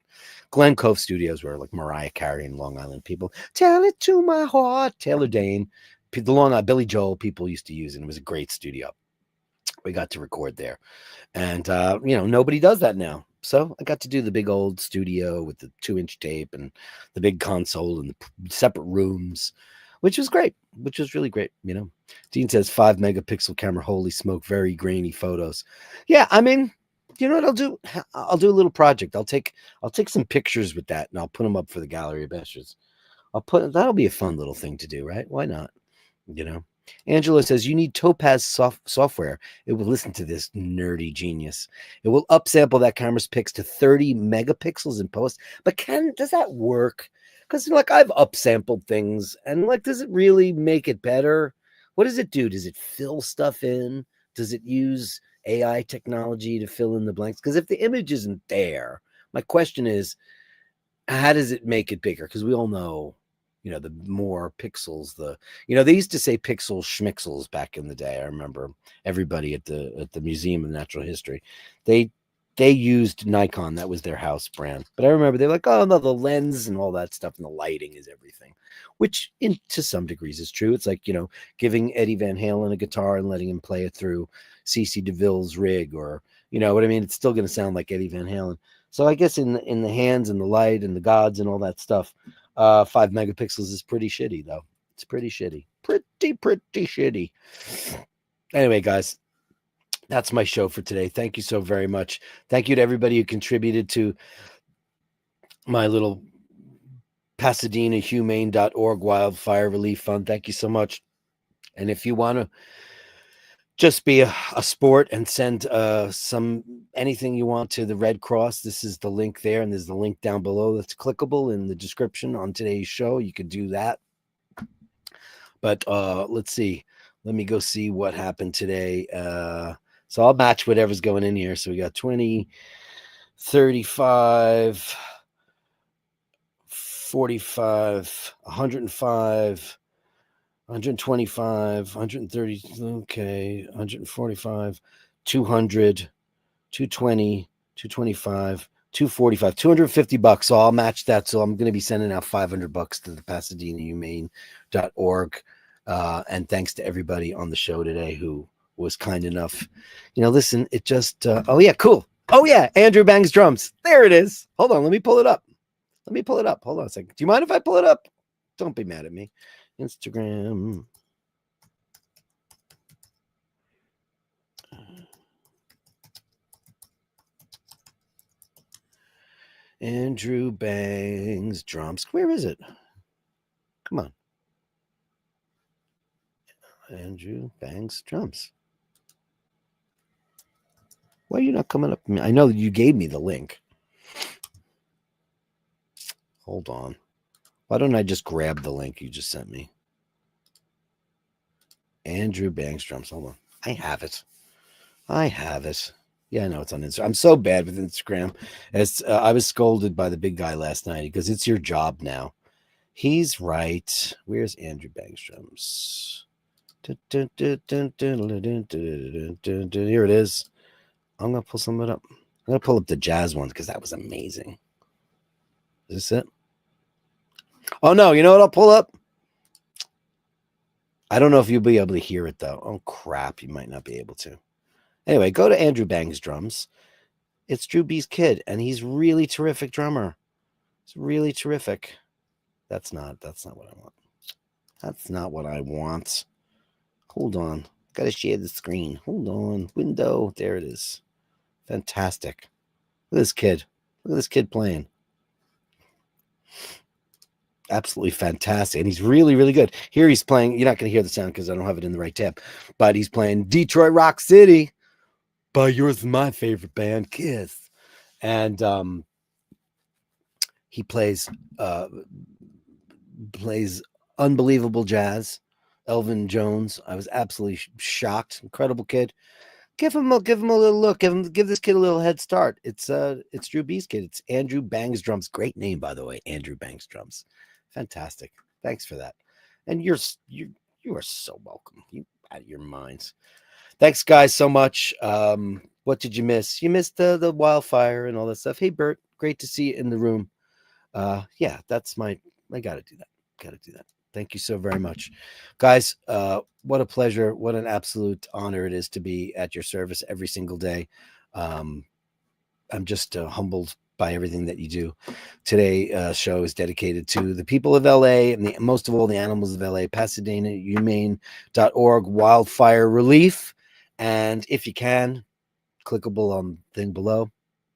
Glen Cove Studios, where like Mariah Carey and Long Island people, tell it to my heart, Taylor Dane, the Long Island, Billy Joel people used to use it. It was a great studio. We got to record there. And, nobody does that now. So I got to do the big old studio with the 2-inch tape and the big console and the separate rooms, which was great, which was really great. Dean says 5 megapixel camera. Holy smoke. Very grainy photos. Yeah. I mean, you know what I'll do? I'll do a little project. I'll take some pictures with that and I'll put them up for the Gallery of Bashers. That'll be a fun little thing to do, right? Why not? Angela says you need Topaz software. It will listen to this nerdy genius. It will upsample that camera's pics to 30 megapixels in post. But does that work? Because I've upsampled things, and does it really make it better? What does it do? Does it fill stuff in? Does it use AI technology to fill in the blanks? Because if the image isn't there, my question is, how does it make it bigger? Because we all know, the more pixels, they used to say pixels schmixels back in the day. I remember everybody at the Museum of Natural History, they used Nikon. That was their house brand. But I remember they're like, oh no, the lens and all that stuff and the lighting is everything, which to some degrees is true. It's like, giving Eddie Van Halen a guitar and letting him play it through CC DeVille's rig, or, what I mean? It's still going to sound like Eddie Van Halen. So I guess in the hands and the light and the gods and all that stuff, 5 megapixels is pretty shitty, though. It's pretty shitty. Pretty shitty. Anyway, guys, that's my show for today. Thank you so very much. Thank you to everybody who contributed to my little Pasadena Humane.org Wildfire Relief Fund. Thank you so much. And if you want to just be a sport and send anything you want to the Red Cross, this is the link there, and there's the link down below that's clickable in the description on today's show. You could do that. But let's see. Let me go see what happened today. So I'll match whatever's going in here. So we got 20, 35, 45, 105, 125, 130, okay, 145, 200, 220, 225, 245, $250. So I'll match that. So I'm going to be sending out $500 to the Pasadena Humane.org. And thanks to everybody on the show today who was kind enough. Listen, it just, oh yeah, cool. Oh yeah, Andrew Bangs Drums. There it is. Hold on, let me pull it up. Hold on a second. Do you mind if I pull it up? Don't be mad at me. Instagram. Andrew Bangs Drums. Where is it? Come on. Andrew Bangs Drums. Why are you not coming up? I know you gave me the link. Hold on. Why don't I just grab the link you just sent me? Andrew Bangs Drums. Hold on. I have it. Yeah, I know it's on Instagram. I'm so bad with Instagram. As I was scolded by the big guy last night because it's your job now. He's right. Where's Andrew Bangs Drums? Here it is. I'm going to pull some of it up. I'm going to pull up the jazz one because that was amazing. Is this it? Oh, no. You know what I'll pull up? I don't know if you'll be able to hear it, though. Oh, crap. You might not be able to. Anyway, go to Andrew Bangs Drums. It's Drew B's kid, and he's really terrific drummer. It's really terrific. That's not what I want. That's not what I want. Hold on. Gotta share the screen. Hold on. Window. There it is. Fantastic. Look at this kid. Look at this kid playing. Absolutely fantastic. And he's really, really good. Here he's playing. You're not going to hear the sound because I don't have it in the right tab. But he's playing Detroit Rock City by yours and my favorite band, Kiss. And he plays unbelievable jazz. Elvin Jones. I was absolutely shocked. Incredible kid. Give him a little look. Give this kid a little head start. It's Drew B's kid. It's Andrew Bangs Drums. Great name, by the way. Andrew Bangs Drums. Fantastic. Thanks for that. And you are so welcome. You out of your minds. Thanks, guys, so much. What did you miss? You missed the wildfire and all that stuff. Hey, Bert, great to see you in the room. Yeah, that's I gotta do that. Thank you so very much, guys. What a pleasure. What an absolute honor it is to be at your service every single day. I'm just humbled by everything that you do. Today's show is dedicated to the people of LA and most of all the animals of LA. Pasadena Humane.org wildfire relief. And if you can, clickable on the thing below.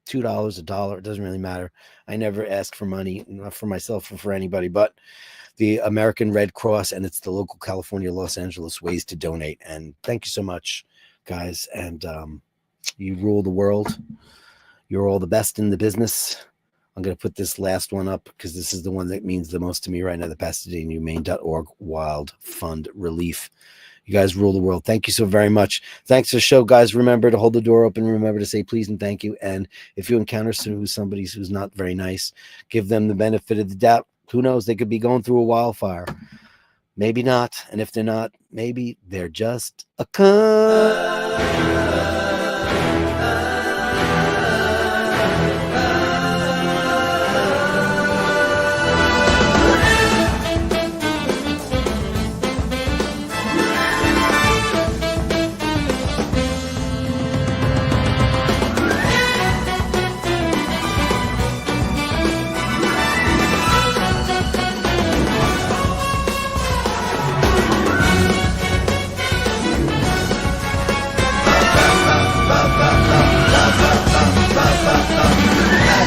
$2, $1, it doesn't really matter. I never ask for money, not for myself or for anybody, but the American Red Cross, and it's the local California, Los Angeles ways to donate. And thank you so much, guys. And you rule the world. You're all the best in the business. I'm going to put this last one up because this is the one that means the most to me right now, the Pasadena Humane.org Wild Fund Relief. You guys rule the world. Thank you so very much. Thanks for the show, guys. Remember to hold the door open. Remember to say please and thank you. And if you encounter somebody who's not very nice, give them the benefit of the doubt. Who knows? They could be going through a wildfire. Maybe not. And if they're not, maybe they're just a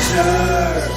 Bashers.